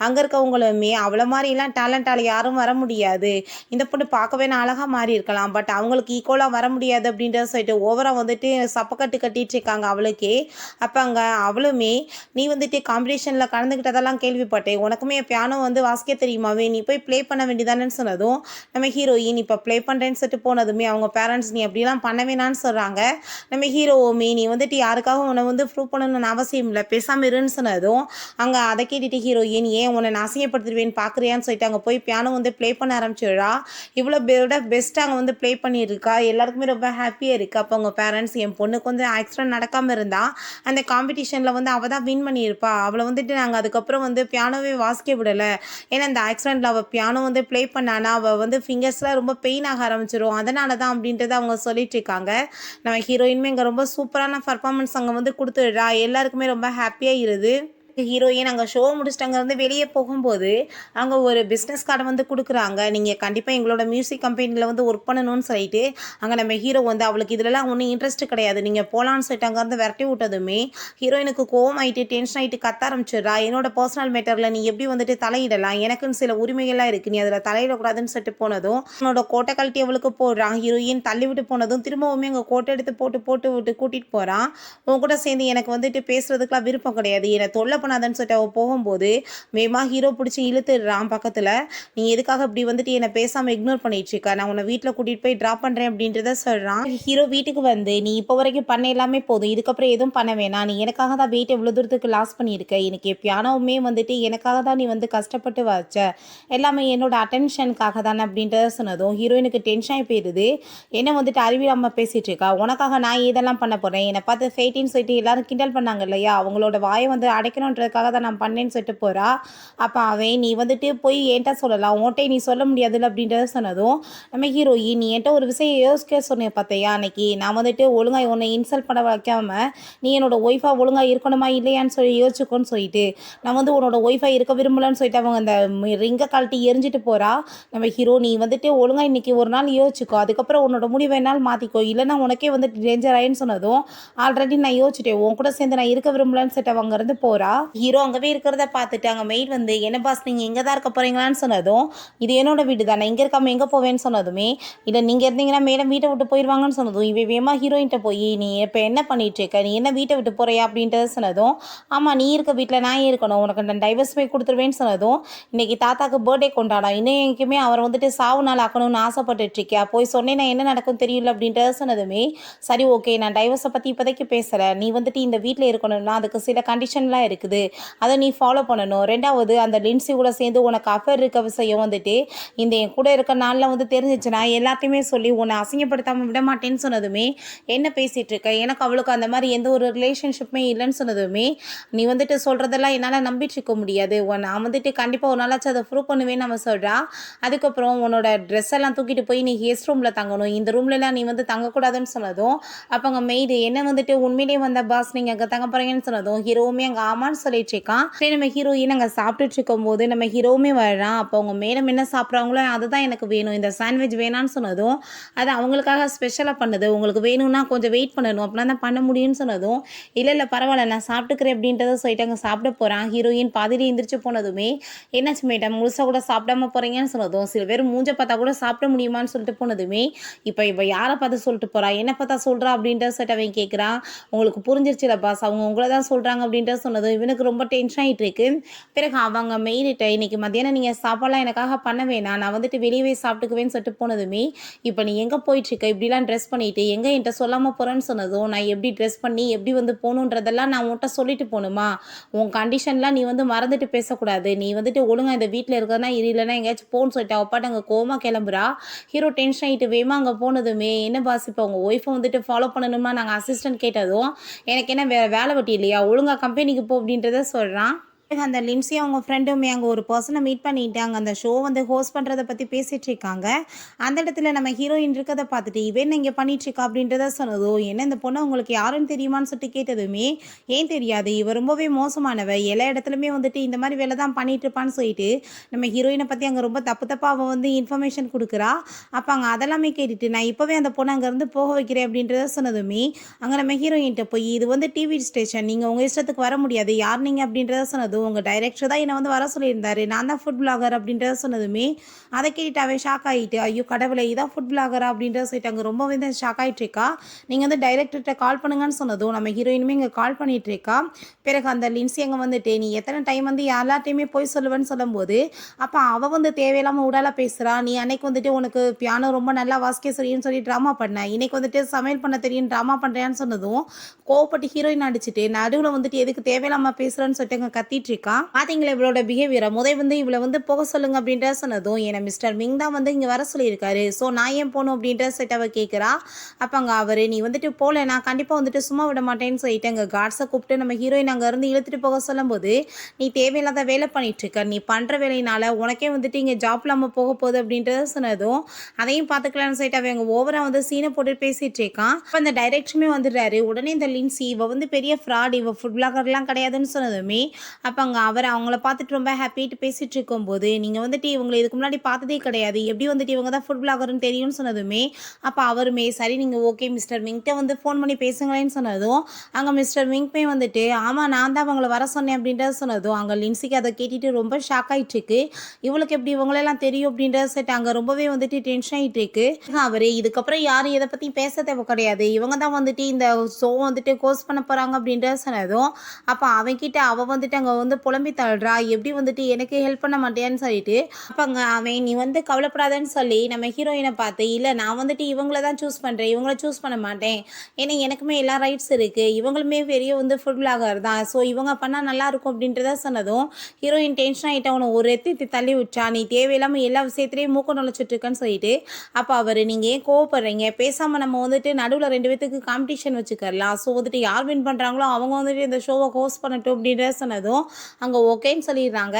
Speaker 1: அங்கே இருக்கவங்களுமே அவளை மாதிரிலாம் டேலண்டால் யாரும் வர முடியாது, இந்த பொண்ணு பார்க்கவே நான் அழகாக மாறி இருக்கலாம், பட் அவங்களுக்கு ஈக்குவலாக வர முடியாது அப்படின்றத சொல்லிட்டு ஓவராக வந்துட்டு சப்பக்கட்டு கட்டிட்டு இருக்காங்க அவளுக்கே. அப்போ அங்கே அவளுமே நீ வந்துட்டு காம்படிஷனில் கலந்துக்கிட்டதெல்லாம் கேள்விப்பட்டேன், உனக்குமே பியானோ வந்து வாசிக்க தெரியுமாவே, நீ போய் ப்ளே பண்ண வேண்டியதானேன்னு சொன்னதும் நம்ம ஹீரோயின் இப்போ ப்ளே பண்ணுறேன்னு சொல்லிட்டு போனதுமே அவங்க பேரண்ட்ஸ் நீ அப்படிலாம் பண்ண வேணான்னு சொல்கிறாங்க. நம்ம ஹீரோவுமே நீ வந்துட்டு யாருக்காக உன்னை வந்து ப்ரூவ் பண்ணணும்னு அவசியம் இல்லை, பேசாமல் இருன்னு சொன்னதும் அங்கே அதை கேட்டுட்டு ஹீரோயின் ஏன் உன்னை நான் அசிங்கப்படுத்திடுவேன்னு பார்க்குறியான்னு சொல்லிட்டு அங்கே போய் பியானோ வந்து ப்ளே பண்ண ஆரம்பிச்சிடுறா. இவ்வளோ பெஸ்ட்டாக அங்கே வந்து ப்ளே பண்ணியிருக்கா. எல்லாருக்குமே ரொம்ப ஹாப்பியாக இருக்குது. அப்போ அவங்க பேரண்ட்ஸ் என் பொண்ணுக்கு வந்து ஆக்சிடென்ட் நடக்காமல் இருந்தால் அந்த காம்படிஷனில் வந்து அவள் தான் வின் பண்ணியிருப்பா, அவளை வந்துட்டு நாங்கள் அதுக்கப்புறம் வந்து பியானோவே வாசிக்க விடலை, ஏன்னா அந்த ஆக்சிடென்ட்டில் அவள் பியானோ வந்து ப்ளே பண்ணானா அவள் வந்து ஃபிங்கர்ஸ்லாம் ரொம்ப பெயின் ஆக ஆரம்பிச்சிடும், அதனால தான் அப்படின்றத அவங்க சொல்லிட்டு இருக்காங்க. நம்ம ஹீரோயினுமே இங்கே ரொம்ப சூப்பரான பர்ஃபார்மன்ஸ் அங்கே வந்து கொடுத்துடுறா. எல்லாருக்குமே ரொம்ப ஹாப்பியாக இருது. ஹீரோயின் அங்கே ஷோ முடிச்சுட்டு அங்கேருந்து வெளியே போகும்போது அங்கே ஒரு பிஸ்னஸ் கார்டை வந்து கொடுக்குறாங்க. நீங்கள் கண்டிப்பாக எங்களோட மியூசிக் கம்பெனியில் வந்து ஒர்க் பண்ணணும்னு சொல்லிட்டு அங்கே நம்ம ஹீரோ வந்து அவளுக்கு இதிலலாம் ஒன்றும் இன்ட்ரெஸ்ட் கிடையாது, நீங்கள் போகலான்னு சொல்லிட்டு அங்கேருந்து விரட்டி விட்டதுமே ஹீரோயினுக்கு கோவம் ஆகிட்டு டென்ஷன் ஆகிட்டு கத்த ஆரம்பிச்சிடுறா. என்னோட பர்சனல் மேட்டரில் நீ எப்படி வந்துட்டு தலையிடலாம், எனக்குன்னு சில உரிமைகள்லாம் இருக்குது, நீ அதில் தலையிடக்கூடாதுன்னு சொல்லிட்டு போனதும் உன்னோட கோட்டை கழட்டி அவளுக்கு போடுறான். ஹீரோயின் தள்ளி விட்டு போனதும் திரும்பவுமே அங்கே கோட்டை எடுத்து போட்டு போட்டு விட்டு கூட்டிகிட்டு போகிறான். உன் கூட சேர்ந்து எனக்கு வந்துட்டு பேசுறதுக்குலாம் விருப்பம் கிடையாது, என்னை தொல்லை பண்ணாதன்னு சொல்லிட்டு அவள் போகும்போது வேகமாக ஹீரோ பிடிச்சி இழுத்துடுறான் பக்கத்தில். நீ எதுக்காக இப்படி வந்துட்டு என்னை பேசாமல் இக்னோர் பண்ணிட்டு இருக்க, நான் உன்னை வீட்டில் கூட்டிகிட்டு போய் ட்ராப் பண்ணுறேன் அப்படின்றத சொல்கிறான். ஹீரோ வீட்டுக்கு வந்து நீ இப்போ வரைக்கும் பண்ண எல்லாமே போதும், இதுக்கப்புறம் எதுவும் பண்ண வேணாம், நீ எனக்காக தான் வெயிட் எவ்வளோ தூரத்துக்கு லாஸ் பண்ணியிருக்க, எனக்கு எப்பயானவுமே வந்துட்டு எனக்காக தான் நீ வந்து கஷ்டப்பட்டு வச்ச, எல்லாமே என்னோட அட்டென்ஷனுக்காக தானே அப்படின்றத சொன்னதும் ஹீரோயினுக்கு டென்ஷன் ஆகி போயிடுது. என்ன வந்துட்டு அறிவில்லாமல் பேசிகிட்டு இருக்கா, உனக்காக நான் இதெல்லாம் பண்ண போகிறேன், என்னை பார்த்து ஃபேட்டின்னு சொல்லிட்டு எல்லாரும் கிண்டல் பண்ணாங்க இல்லையா, அவங்களோட வாயை வந்து அடைக்கணுன்றதுக்காக தான் நான் பண்ணேன்னு சொல்லிட்டு போகிறா. அப்போ அவன் நீ வந்துட்டு போய் என்கிட்ட சொல்லலாம், உன்கிட்ட நீ சொல்ல முடியாதுல்ல அப்படின்றத சொன்னதும் நம்ம ஹீரோயின் நீ என்கிட்ட ஒரு விஷயம் யோசிக்க சொன்னேன் பார்த்தையா, அன்னைக்கு நான் வந்துட்டு ஒழுங்காக உன்னை இன்சல்ட் பண்ண வைக்காம நீ என்னோட ஒய்ஃபாக ஒழுங்காக இருக்கணுமா இல்லையான்னு சொல்லி யோசிச்சுக்கோன்னு சொல்லிட்டு நான் வந்து உன்னோட ஒய்ஃபாக இருக்க விரும்பலன்னு சொல்லிட்டு அவங்க அந்த ரிங்கை கழட்டி எரிஞ்சிட்டு போகிறா. நம்ம ஹீரோ நீ வந்துட்டு ஒழுங்காக இன்றைக்கி ஒரு நாள் யோசிச்சுக்கோ, அதுக்கப்புறம் உன்னோட முடிவை என்னால் மாற்றிக்கோ, இல்லைன்னா உனக்கே வந்துட்டு டேஞ்சர் ஆயின்னு சொன்னதும் ஆல்ரெடி நான் யோசிச்சுட்டேன், உன் கூட சேர்ந்து நான் இருக்க விரும்பலன்னு சொல்லிட்டு அவங்க இருந்து போகிறா. ஹீரோ அங்கவே இருக்கிறத பார்த்துட்டு அங்கே மெய்ட் வந்து என்ன பாஸ் நீங்கள் எங்கே தான் இருக்க போகிறீங்களான்னு சொன்னதும் இது என்னோட வீடு தானே, இங்கே இருக்காமல் எங்கே போவேன்னு சொன்னதுமே இல்லை நீங்கள் இருந்தீங்கன்னா மேடம் வீட்டை விட்டு போயிடுவாங்கன்னு சொன்னதும் இவ வேமா ஹீரோயின்ட்ட போய் நீ இப்போ என்ன பண்ணிட்டு இருக்க, நீ என்ன வீட்டை விட்டு போறியா அப்படின்றத சொன்னதும் ஆமாம் நீ இருக்க வீட்டில் நான் இருக்கணும், உனக்கு நான் டைவர்ஸ் போய் கொடுத்துருவேன்னு சொன்னதும் இன்னைக்கு தாத்தாக்கு பர்த்டே கொண்டாடும், இன்னும் எங்கேயுமே அவரை வந்துட்டு சாவு நாள் ஆக்கணும்னு ஆசைப்பட்டுட்டு இருக்கியா, போய் சொன்னேன் நான் என்ன நடக்கும் தெரியல அப்படின்றத சொன்னதுமே சரி ஓகே நான் டைவர்ஸை பற்றி இப்போதைக்கு பேசுகிறேன், நீ வந்துட்டு இந்த வீட்டில் இருக்கணும்னா அதுக்கு சில கண்டிஷன்லாம் இருக்குது, அதை நீ ஃபாலோ பண்ணணும், ரெண்டாவது அந்த லின்சி கூட சேர்ந்து உனக்கு அஃபேர் இருக்க விஷயம் வந்துட்டு இந்த என் கூட இருக்க நாளில் வந்து தெரிஞ்சிச்சுன்னா எல்லாத்தையுமே சொல்லி உன்னை அசிங்கப்படுத்தாமல் விட மாட்டேன்னு சொன்னதுமே என்ன பேசிகிட்டு இருக்க, எனக்கு அவளுக்கு அந்த மாதிரி எந்த ஒரு ரிலேஷன்ஷிப்புமே இல்லைன்னு சொன்னதுமே நீ வந்துட்டு சொல்கிறதெல்லாம் என்னால் நம்பிட்டு இருக்க முடியாது, நான் வந்துட்டு கண்டிப்பாக ஒரு நாளாச்சும் அதை ப்ரூவ் பண்ணுவேன்னு நம்ம சொல்கிறா. அதுக்கப்புறம் உன்னோட ட்ரெஸ் எல்லாம் தூக்கிட்டு போய் நீ ஹெஸ்ட் ரூமில் தங்கணும், இந்த ரூம்லலாம் நீ வந்து தங்கக்கூடாதுன்னு சொன்னதும் அப்போ அங்கே மெய்டு என்ன வந்துட்டு உண்மையிலே வந்த பாஸ் நீங்கள் அங்கே தங்க போகிறீங்கன்னு சொன்னதும் ஹீரோவுமே அங்கே ஆமான்னு சொல்லிட்டு இருக்கான். சரி நம்ம ஹீரோயின் அங்கே சாப்பிட்டுட்டு இருக்கும் போது நம்ம ஹீரோவுமே வர்றான். அப்போ அவங்க மேடம் என்ன சாப்பிட்றாங்களோ அதுதான் எனக்கு வேணும், இந்த சாண்ட்விச் வேணான்னு சொன்னதும் அது அவங்களுக்காக ஸ்பெஷலாக பண்ணுது, உங்களுக்கு வேணும்னா கொஞ்சம் வெயிட் பண்ணணும் அப்படின்னா தான் பண்ண முடியும்னு சொன்னதும் இல்லை பரவாயில்ல நான் சாப்பிட்டுக்கிறேன் அப்படின்றத சொல்லிட்டு அங்கே சாப்பிட போகிறான். ஹீரோயின் பாதிரி எந்திரிச்சு போனதுமே என்னாச்சு மேடம் முழுசாக கூட சாப்பிடாம போகிறீங்கன்னு சொன்னதும் சில பேர் மூஞ்ச பார்த்தா கூட சாப்பிட முடியுமான்னு சொல்லிட்டு போனதுமே இப்போ யாரை பார்த்து சொல்லிட்டு போகிறா, என்ன பார்த்தா சொல்கிறா அப்படின்றத சொல்லிட்டு அவன் கேட்குறான். உங்களுக்கு புரிஞ்சிருச்சுல பாஸ் அவங்க உங்களை தான் சொல்கிறாங்க அப்படின்றத சொன்னதும் இவனுக்கு ரொம்ப டென்ஷன் ஆகிட்டு இருக்கு. பிறகு அவங்க மெயிலிட்ட இன்னைக்கு மத்தியானம் நீங்கள் சாப்பாடெலாம் எனக்காக பண்ண வேணாம், நான் வந்துட்டு வெளியவே சாப்பிட்டுக்குவேன்னு சொல்லிட்டு போனதுமே இப்போ நீ எங்கே போயிட்டுருக்க இப்படிலாம் ட்ரெஸ் பண்ணிவிட்டு எங்கே என்கிட்ட சொல்லாமல் போகிறேன்னு சொன்னதும் நான் எப்படி ட்ரெஸ் பண்ணி எப்படி வந்து போகணுன்றதெல்லாம் நான் உன்கிட்ட சொல்லிட்டு போகணுமா, உன் கண்டிஷன்லாம் நீ வந்து மறந்துட்டு பேசக்கூடாது, நீ வந்துட்டு ஒழுங்காக இந்த வீட்டில் இருக்கிறதுனா இல்லைன்னா எங்கேயாச்சும் போன்னு சொல்லிட்டு அப்பாட்ட அங்கே கோமா கிளம்புறா. ஹீரோ டென்ஷன் ஆகிட்டு வேமா அங்கே போனதுமே என்ன பாஸ் இப்போ உங்கள் ஒய்ஃபை வந்துட்டு ஃபாலோ பண்ணணுமா நாங்கள் அசிஸ்டன்ட் கேட்டதும் எனக்கு என்ன வேலை வெட்டி இல்லையா ஒழுங்காக கம்பெனிக்கு போ அப்படின்றத சொல்கிறான். அந்த லின்சி அவங்க ஃப்ரெண்டுமே அங்கே ஒரு பர்சனை மீட் பண்ணிட்டாங்க, அந்த ஷோ வந்து ஹோஸ்ட் பண்ணுறதை பற்றி பேசிகிட்டு இருக்காங்க. அந்த இடத்துல நம்ம ஹீரோயின் இருக்கிறத பார்த்துட்டு இவன் இங்கே பண்ணிட்டுருக்கா அப்படின்றத சொன்னதோ என்ன இந்த பொண்ணு உங்களுக்கு யாருன்னு தெரியுமான்னு சொல்லிட்டு கேட்டதுமே ஏன் தெரியாது, இவ ரொம்பவே மோசமானவ, எல்லா இடத்துலையுமே வந்துட்டு இந்த மாதிரி வேலை தான் பண்ணிட்டு இருப்பான்னு சொல்லிட்டு நம்ம ஹீரோயினை பற்றி அங்கே ரொம்ப தப்பாக அவள் வந்து இன்ஃபர்மேஷன் கொடுக்குறா. அப்போ அங்கே அதெல்லாமே கேட்டுட்டு நான் இப்போவே அந்த பொண்ணை அங்கேருந்து போக வைக்கிறேன் அப்படின்றத சொன்னதுமே அங்கே நம்ம ஹீரோயின்கிட்ட போய் இது வந்து டிவி ஸ்டேஷன் நீங்கள் உங்கள் இஷ்டத்துக்கு வர முடியாது, யார் நீங்கள் அப்படின்றத சொன்னதும் உங்கள் டைரக்டர் தான் என்னை வந்து வர சொல்லியிருந்தாரு, நான் தான் ஃபுட் பிளாகர் அப்படின்றத சொன்னதுமே அதை கேட்டுட்டு அவன் ஷாக் ஆகிட்டு ஐயோ கடவுளை இதான் ஃபுட் பிளாகரா அப்படின்றத சொல்லிட்டு அங்கே ரொம்ப வந்து ஷாக் ஆகிட்டு இருக்கா. நீங்கள் வந்து டைரக்டர்கிட்ட கால் பண்ணுங்கன்னு சொன்னதும் நம்ம ஹீரோயினுமே இங்கே கால் பண்ணிட்டு இருக்கா. பிறகு அந்த லின்சி அங்கே வந்துட்டு நீ எத்தனை டைம் வந்து எல்லாத்தையுமே போய் சொல்லுவேன்னு சொல்லும்போது அப்போ அவள் வந்து தேவையில்லாமல் உடாலாக பேசுகிறா, நீ அன்னைக்கு வந்துட்டு உனக்கு பியானோ ரொம்ப நல்லா வாசிக்க சரின்னு சொல்லி ட்ராமா பண்ண, இன்னைக்கு வந்துட்டு சமையல் பண்ண தெரியும் ட்ராமா பண்ணுறியான்னு சொன்னதும் கோவப்பட்டு ஹீரோயின் அடிச்சுட்டு நடுவில் வந்துட்டு எதுக்கு தேவையில்லாமல் பேசுகிறேன்னு சொல்லிட்டு அங்கே கத்திட்டு இருக்கா. பார்த்தீங்களா இவளோட பிஹேவியர வந்து இவள வந்து போக சொல்லுங்க அப்படின்ற சொன்னதும், "என்ன மிஸ்டர் மிங் தான் வந்து இங்க வர சொல்லியிருக்காரு. ஸோ நான் ஏன் போணும்?" அப்படின்ற சொல்லிட்டு அவ கேட்கிறா. அப்ப அங்க அவரு, "நீ வந்துட்டு போலனா கண்டிப்பா வந்துட்டு சும்மா விட மாட்டேன்னு" சொல்லிட்டு அங்க கார்ட்ஸ கூப்பிட்டு நம்ம ஹீரோயின் அங்க இருந்து இழுத்துட்டு போக சொல்லும்போது, "நீ தேவையில்லாத வேலை பண்ணிட்டு இருக்க. நீ பண்ற வேலையினால உனக்கே வந்துட்டு இங்க ஜாப் இல்லாம போக போகுது" அப்படின்றத சொன்னதும், அதையும் பார்த்துக்கலாம்னு சொல்லிட்டு அவன் அங்க ஓவரா வந்து சீன போட்டு பேசிட்டு இருக்கான். அப்ப அந்த டைரக்டருமே வந்துடுறாரு. உடனே இந்த லின்சி, "இவ வந்து பெரிய ஃப்ராட். இவ ஃபுட் பிளாகர்லாம் கிடையாதுன்னு" சொன்னதுமே, அப்ப அங்க அவர் அவங்கள பார்த்துட்டு ரொம்ப ஹாப்பிட்டு பேசிட்டு இருக்கும்போது, "நீங்க வந்துட்டு இவங்கள இதுக்கு முன்னாடி பார்த்ததே கிடையாது. எப்படி வந்துட்டு இவங்க தான் ஃபுட் பிளாகர்ன்னு தெரியும்னு" சொன்னதுமே, அப்ப அவருமே, "சரி நீங்க ஓகே மிஸ்டர் மிங்ட்ட வந்து ஃபோன் பண்ணி பேசுங்களேன்னு" சொன்னதும், அங்க மிஸ்டர் மிங்மே வந்துட்டு, "ஆமா நான் தான் அவங்கள வர சொன்னேன்" அப்படின்றத சொன்னதும், அங்க லின்சிக்கு அத கேட்டுட்டு ரொம்ப ஷாக் ஆயிட்டு இருக்கு. இவளுக்கு எப்படி இவங்களெல்லாம் தெரியும் அப்படின்றத சொல்லிட்டு அங்க ரொம்பவே வந்துட்டு டென்ஷன் ஆயிட்டு இருக்கு. அவரு, "இதுக்கப்புறம் யாரும் எத பத்தியும் பேச தேவை கிடையாது. இவங்க தான் வந்துட்டு இந்த ஷோ வந்துட்டு ஹோஸ்ட் பண்ண போறாங்க" அப்படின்றத சொன்னதும், அப்ப அவன்கிட்ட அவ வந்துட்டு அங்க வந்து புலம்பி தள்ளுறா. எப்படி வந்துட்டு எனக்கு ஹெல்ப் பண்ண மாட்டியான்னு சொல்லிட்டு. அப்ப அங்க அவன், "நீ வந்து கவலைப்படாதன்னு" சொல்லி நம்ம ஹீரோயின பார்த்து, "இல்ல நான் வந்துட்டு இவங்கள தான் சூஸ் பண்றேன். இவங்கள சூஸ் பண்ண மாட்டேன். ஏன்னா எனக்குமே எல்லா ரைட்ஸ் இருக்கு. இவங்களுமே பெரிய வந்து ஃபுட் பிளாகர் தான். ஸோ இவங்க பண்ணா நல்லாயிருக்கும்" அப்படின்றத சொன்னதும், ஹீரோயின் டென்ஷன் ஆயிட்டு அவன ஒரு எத்தி தள்ளி விட்டா. "நீ தேவையில்லாம எல்லா விஷயத்திலயும் மூக்க நுழைச்சிட்டு இருக்கன்னு" சொல்லிட்டு. அப்ப அவரு, "நீங்க ஏன் கோவப்படுறீங்க? பேசாம நம்ம வந்துட்டு நடுவுல 2 பேத்துக்கு காம்படிஷன் வச்சுக்கலாம். ஸோ வந்துட்டு யார் வின் பண்றாங்களோ அவங்க வந்துட்டு இந்த ஷோவ ஹோஸ்ட் பண்ணட்டும்" அப்படின்றத சொன்னதும், அங்க ஓகேன்னு சொல்லிடுறாங்க.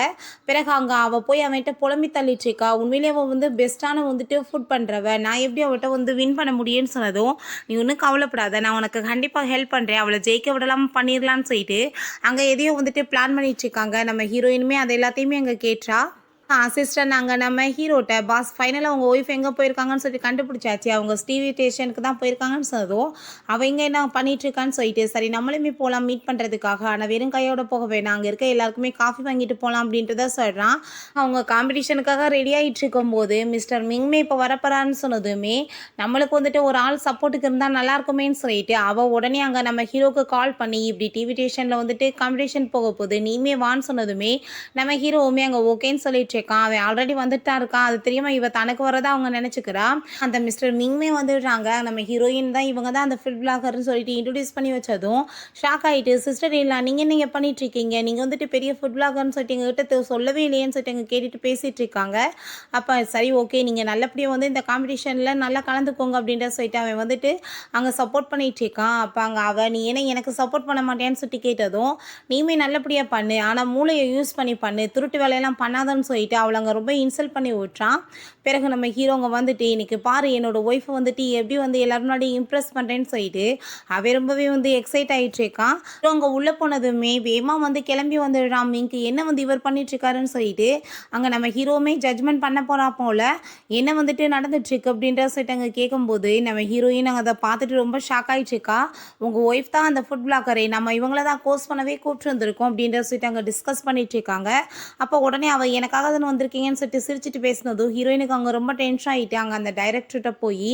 Speaker 1: பிறகு அங்க அவ போய் அவன்கிட்ட புலம்பி தள்ளிட்டு இருக்கா. உண்மையிலேயே அவ வந்து பெஸ்ட்டான வந்துட்டு ஃபுட் பண்றவ. நான் எப்படி அவட்ட வந்து வின் பண்ண முடியும்னு சொன்னதும், "நீ ஒண்ணும் கவலைப்படாத. நான் உனக்கு கண்டிப்பா ஹெல்ப் பண்றேன். அவள ஜெயிக்க விடலாம பண்ணிரலாம்னு" சொல்லிட்டு, அங்க எதையோ வந்துட்டு பிளான் பண்ணிட்டு இருக்காங்க. நம்ம ஹீரோயினுமே அது எல்லாத்தையுமே அங்க கேட்றா. அசிஸ்டன்ட் அங்க நம்ம ஹீரோட்ட, "பாஸ் ஃபைனலா உங்க ஒய்ஃப் எங்க போயிருக்காங்கன்னு சொல்லிட்டு கண்டுபிடிச்சாச்சு. அவங்க டிவி ஸ்டேஷனுக்கு தான் போயிருக்காங்கன்னு" சொன்னதும், அவ இங்க என்ன பண்ணிட்டு இருக்கான்னு சொல்லிட்டு, "சரி நம்மளுமே போலாம் மீட் பண்றதுக்காக. ஆனா வெறும் கையோட போக வேணாம். அங்க இருக்க எல்லாருக்குமே காஃபி வாங்கிட்டு போலாம்" அப்படின்றத சொல்றான். அவங்க காம்படிஷனுக்காக ரெடி ஆயிட்டு இருக்கும்போது, மிஸ்டர் மிங்மே இப்ப வரப்போறான்னு சொன்னதுமே, நம்மளுக்கு வந்துட்டு ஒரு ஆள் சப்போர்ட்டுக்கு இருந்தா நல்லா இருக்குமேன்னு சொல்லிட்டு, அவ உடனே அங்க நம்ம ஹீரோக்கு கால் பண்ணி, "இப்படி டிவி ஸ்டேஷன்ல வந்துட்டு காம்படிஷன் போக போகுது. நீயுமே வான்னு" சொன்னதுமே, நம்ம ஹீரோவுமே அங்க ஓகேன்னு சொல்லிட்டு இருக்கான். அவன் ஆல்ரெடி வந்துட்டு தான் இருக்கான். அது தெரியாம இவ தனக்கு வரதா அவங்க நெனச்சுக்கிறா. அந்த மிஸ்டர் மிங்மே வந்துடுறாங்க. நம்ம ஹீரோயின் தான் இவங்க தான் அந்த ஃபுட் பிளாகர்ன்னு சொல்லிட்டு இன்ட்ரோடியூஸ் பண்ணி வச்சதும், ஷாக் ஆயிட்டு, "சிஸ்டர் இல்ல நீங்க என்னங்க பண்ணிட்டு இருக்கீங்க? நீங்க வந்துட்டு பெரிய ஃபுட் பிளாகர்ன்னு சொல்லிட்டு எங்ககிட்ட சொல்லவே இல்லையேன்னு" சொல்லிட்டு அங்க கேட்டுட்டு பேசிட்டு இருக்காங்க. அப்ப சரி ஓகே நீங்க நல்லபடியா வந்து இந்த காம்படிஷன்ல நல்லா கலந்துக்கோங்க அப்படின்றத சொல்லிட்டு அவன் வந்துட்டு அங்க சப்போர்ட் பண்ணிட்டு இருக்கான். அப்ப அங்க அவ, "நீ என்ன எனக்கு சப்போர்ட் பண்ண மாட்டியான்னு" சொல்லிட்டு கேட்டதும், "நீயுமே நல்லபடியா பண்ணு. ஆனா மூளைய யூஸ் பண்ணி பண்ணு. திருட்டு வேலையெல்லாம் பண்ணாதன்னு" சொல்லிட்டு அவள அங்க ரொம்ப இன்சல்ட் பண்ணி விட்றான். பிறகு நம்ம ஹீரோங்க வந்துட்டு, "இன்னைக்கு பாரு என்னோட ஒய்ஃப் வந்துட்டு எப்படி வந்து எல்லாரும் முன்னாடியும் இம்ப்ரெஸ் பண்றேன்னு" சொல்லிட்டு அவன் ரொம்பவே வந்து எக்ஸைட் ஆயிட்டு இருக்கான். அங்க உள்ள போனதுமே வேகமா வந்து கிளம்பி வந்துடுறான் மிங்க். என்ன வந்து இவர் பண்ணிட்டு இருக்காருன்னு சொல்லிட்டு அங்க நம்ம ஹீரோவுமே ஜட்ஜ்மெண்ட் பண்ண போறா போல. என்ன வந்துட்டு நடந்துட்டு இருக்கு அப்படின்றத சொல்லிட்டு அங்க கேட்கும்போது, நம்ம ஹீரோயின் அங்க அத பார்த்துட்டு ரொம்ப ஷாக் ஆயிட்டு இருக்கா. "உங்க ஒய்ஃப் தான் அந்த ஃபுட் பிளாகரே. நம்ம இவங்கள தான் கோர்ஸ் பண்ணவே கூப்பிட்டு வந்திருக்கோம்" அப்படின்றத சொல்லிட்டு அங்க டிஸ்கஸ் பண்ணிட்டு இருக்காங்க. அப்போ உடனே அவ, "எனக்காக தானே வந்திருக்கீங்கன்னு" சொல்லிட்டு சிரிச்சுட்டு பேசினதும் ஹீரோயினுக்கு அங்க ரொம்ப டென்ஷன் ஆயிட்டு அங்க அந்த டைரக்டர்கிட்ட போய்,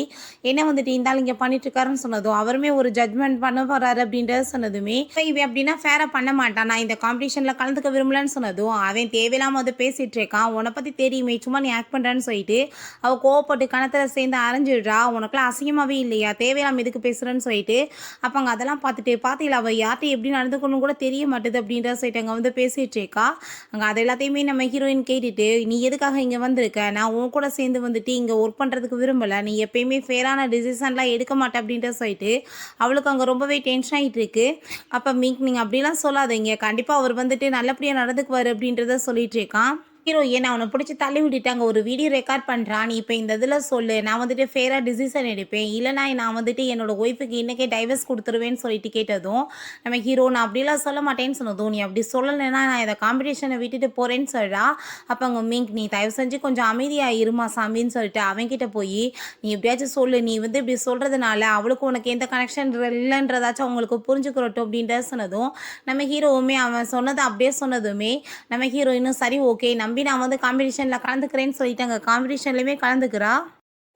Speaker 1: "என்ன வந்துட்டு இந்த ஆள் இங்க பண்ணிட்டு இருக்காருன்னு" சொன்னதும், அவருமே ஒரு ஜட்ஜ்மெண்ட் பண்ண போறாரு அப்படின்றத சொன்னதுமே, "இவன் அப்படின்னா ஃபேரா பண்ண மாட்டான். நான் இந்த காம்படிஷன்ல கலந்துக்க விரும்பலன்னு" சொன்னதும், அவன் தேவையில்லாம வந்து பேசிட்டு இருக்கான். "உன்னை பத்தி தெரியுமே சும்மா நீ ஆக்ட் பண்றன்னு" சொல்லிட்டு அவ கோவப்பட்டு கணத்துல சேர்ந்து அரைஞ்சிடுறா. "உனக்குலாம் அசிங்கமாவே இல்லையா? தேவையில்லாம எதுக்கு பேசுறன்னு" சொல்லிட்டு. அப்ப அங்க அதெல்லாம் பார்த்துட்டு, "பாத்தீங்களா அவ யார்ட்ட எப்படி நடந்துக்கணும்னு கூட தெரிய மாட்டுது" அப்படின்றத சொல்லிட்டு அங்க வந்து பேசிட்டு இருக்கா. அங்க அது எல்லாத்தையுமே நம்ம ஹீரோயின் கேட்டுட்டு, "நீ எதுக்காக இங்க வந்திருக்க? நான் உன் கூட சேர்ந்து வந்துட்டு இங்க ஒர்க் பண்றதுக்கு விரும்பல. நீ எப்பயுமே ஃபேரான டிசிஷன்லாம் எடுக்க மாட்ட" அப்படின்ட்டு சொல்லிட்டு அவளுக்கு அங்க ரொம்பவே டென்ஷன் ஆயிட்டு இருக்கு. அப்ப மிங்க், "நீங்க அப்படிலாம் சொல்லாதீங்க. கண்டிப்பா அவர் வந்துட்டு நல்லபடியா நடந்துக்குவாரு" அப்படின்றத சொல்லிட்டு இருக்கான். ஹீரோயின் அவன புடிச்சு தள்ளி விட்டுட்டாங்க. "ஒரு வீடியோ ரெக்கார்ட் பண்றான். நீ இப்ப இந்த இதுல சொல்லு. நான் வந்துட்டு ஃபேரா டிசிஷன் எடுப்பேன். இல்லன்னா நான் வந்துட்டு என்னோட ஒய்ஃப்க்கு இன்னைக்கே டைவர்ஸ் குடுத்துருவேன்னு" சொல்லிட்டு கேட்டதும், நம்ம ஹீரோ, "நான் அப்படிலாம் சொல்ல மாட்டேன்னு" சொன்னதும், "நீ அப்படி சொல்லலைன்னா நான் இந்த காம்படிஷன விட்டுட்டு போறேன்னு" சொல்றா. அப்ப அங்க மிங்க், "நீ தயவு செஞ்சு கொஞ்சம் அமைதியா இரும்மா சாமின்னு" சொல்லிட்டு அவன்கிட்ட போயி, "நீ எப்படியாச்சும் சொல்லு. நீ வந்து இப்படி சொல்றதுனால அவளுக்கும் உனக்கு எந்த கனெக்ஷன் இல்லன்றதாச்சும் அவங்களுக்கு புரிஞ்சுக்கிறட்டும்" அப்படின்றத சொன்னதும், நம்ம ஹீரோவுமே அவன் சொன்னத அப்படியே சொன்னதுமே, நம்ம ஹீரோயினும் சரி ஓகே நம்பி நான் வந்து காம்படிஷன்ல கலந்துக்கிறேன்னு சொல்லிட்டு அங்க காம்படிஷன்லயுமே கலந்துக்கிறா.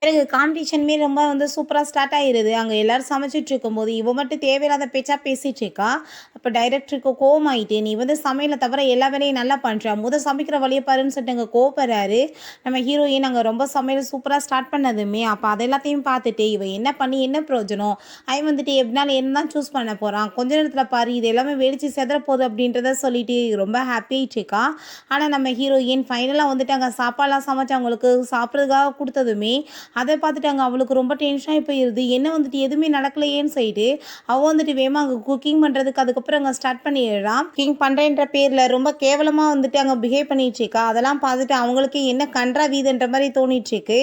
Speaker 1: பிறகு காம்படிஷனுமே ரொம்ப வந்து சூப்பரா ஸ்டார்ட் ஆயிருது. அங்க எல்லாரும் சமைச்சுட்டு இருக்கும்போது, இவ மட்டும் தேவையில்லாத பேச்சா பேசிட்டு இருக்கா. அப்ப இப்போ டைரக்டருக்கு கோவமாயிட்டு, "நீ வந்து சமையல தவிர எல்லா வேலையும் நல்லா பண்ற. சமைக்கிற வழிய பாருன்னு" சொல்லிட்டு அங்க கோவப்படுறாரு. நம்ம ஹீரோயின் அங்க ரொம்ப சமையல் சூப்பரா ஸ்டார்ட் பண்ணதுமே, அப்ப அது எல்லாத்தையும் பார்த்துட்டு, இவ என்ன பண்ணி என்ன பிரயோஜனம்? அவன் வந்துட்டு எப்படினாலும் என்ன தான் சூஸ் பண்ண போறான். கொஞ்ச நேரத்துல பாரு இது எல்லாமே வெடிச்சு சிதற போகுது அப்படின்றத சொல்லிட்டு ரொம்ப ஹாப்பி ஆயிட்டு இருக்கா. ஆனா நம்ம ஹீரோயின் ஃபைனலா வந்துட்டு அங்க சாப்பாடுலாம் சமைச்சு அவங்களுக்கு சாப்பிடுறதுக்காக குடுத்ததுமே, அத பார்த்துட்டு அங்க அவளுக்கு ரொம்ப டென்ஷன் ஆயி போயிருது. என்ன வந்துட்டு எதுவுமே நடக்கலையேன்னு சொல்லிட்டு, அவ வந்துட்டு வேகமா அங்க குக்கிங் பண்றதுக்கு அதுக்கப்புறம் அங்க ஸ்டார்ட் பண்ணிடுறா. குக்கிங் பண்றேன்ற பேர்ல ரொம்ப கேவலமா வந்துட்டு அங்க பிஹேவ் பண்ணிட்டு இருக்கா. அதெல்லாம் பார்த்துட்டு அவங்களுக்கு என்ன கண்றாவிதுன்ற மாரி தோணிட்டு இருக்கு.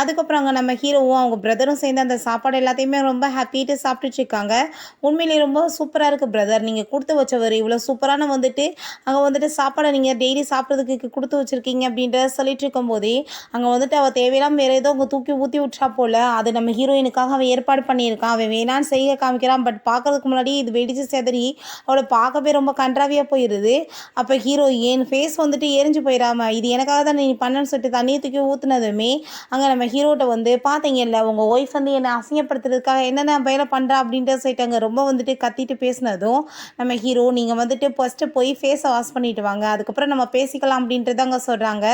Speaker 1: அதுக்கப்புறம் அங்க நம்ம ஹீரோவும் அவங்க பிரதரும் சேர்ந்து அந்த சாப்பாடு எல்லாத்தையுமே ரொம்ப ஹாப்பிட்டு சாப்பிட்டுட்டு இருக்காங்க. உண்மையிலேயே ரொம்ப சூப்பரா இருக்கு பிரதர். நீங்க குடுத்து வச்சவரு. இவ்வளோ சூப்பரான வந்துட்டு அங்க வந்துட்டு சாப்பாட நீங்க டெய்லி சாப்பிடுறதுக்கு குடுத்து வச்சிருக்கீங்க அப்படின்றத சொல்லிட்டு இருக்கும்போதே, அங்க வந்துட்டு அவ தேவையில்லாம வேற ஏதோ அங்க தூக்கி ஊத்தி விட்டுறா போல. அது நம்ம ஹீரோயினுக்காக அவன் ஏற்பாடு பண்ணியிருக்கான். அவன் வேணான்னு செய்க காமிக்கிறான். பட் பார்க்கறதுக்கு முன்னாடி இது வெடிச்சு சிதறி அவள பார்க்கவே ரொம்ப கண்றாவியா போயிருது. அப்ப ஹீரோயின் ஃபேஸ் வந்துட்டு எரிஞ்சு போயிராம, "இது எனக்காக தான் நீ பண்ணன்னு" சொல்லிட்டு தண்ணிய தூக்கி ஊத்துனதுமே, அங்க நம்ம ஹீரோட்ட வந்து, "பார்த்தீங்கல்ல உங்க ஒய்ஃப் வந்து என்ன அசிங்கப்படுத்துறதுக்காக என்னென்ன வேலை பண்றா" அப்படின்ட்டு சொல்லிட்டு அங்க ரொம்ப வந்துட்டு கத்திட்டு பேசினதும், நம்ம ஹீரோ, "நீங்க வந்துட்டு ஃபர்ஸ்ட்டு போய் ஃபேஸ வாஷ் பண்ணிட்டு வாங்க. அதுக்கப்புறம் நம்ம பேசிக்கலாம்" அப்படின்ட்டு தாங்க சொல்றாங்க.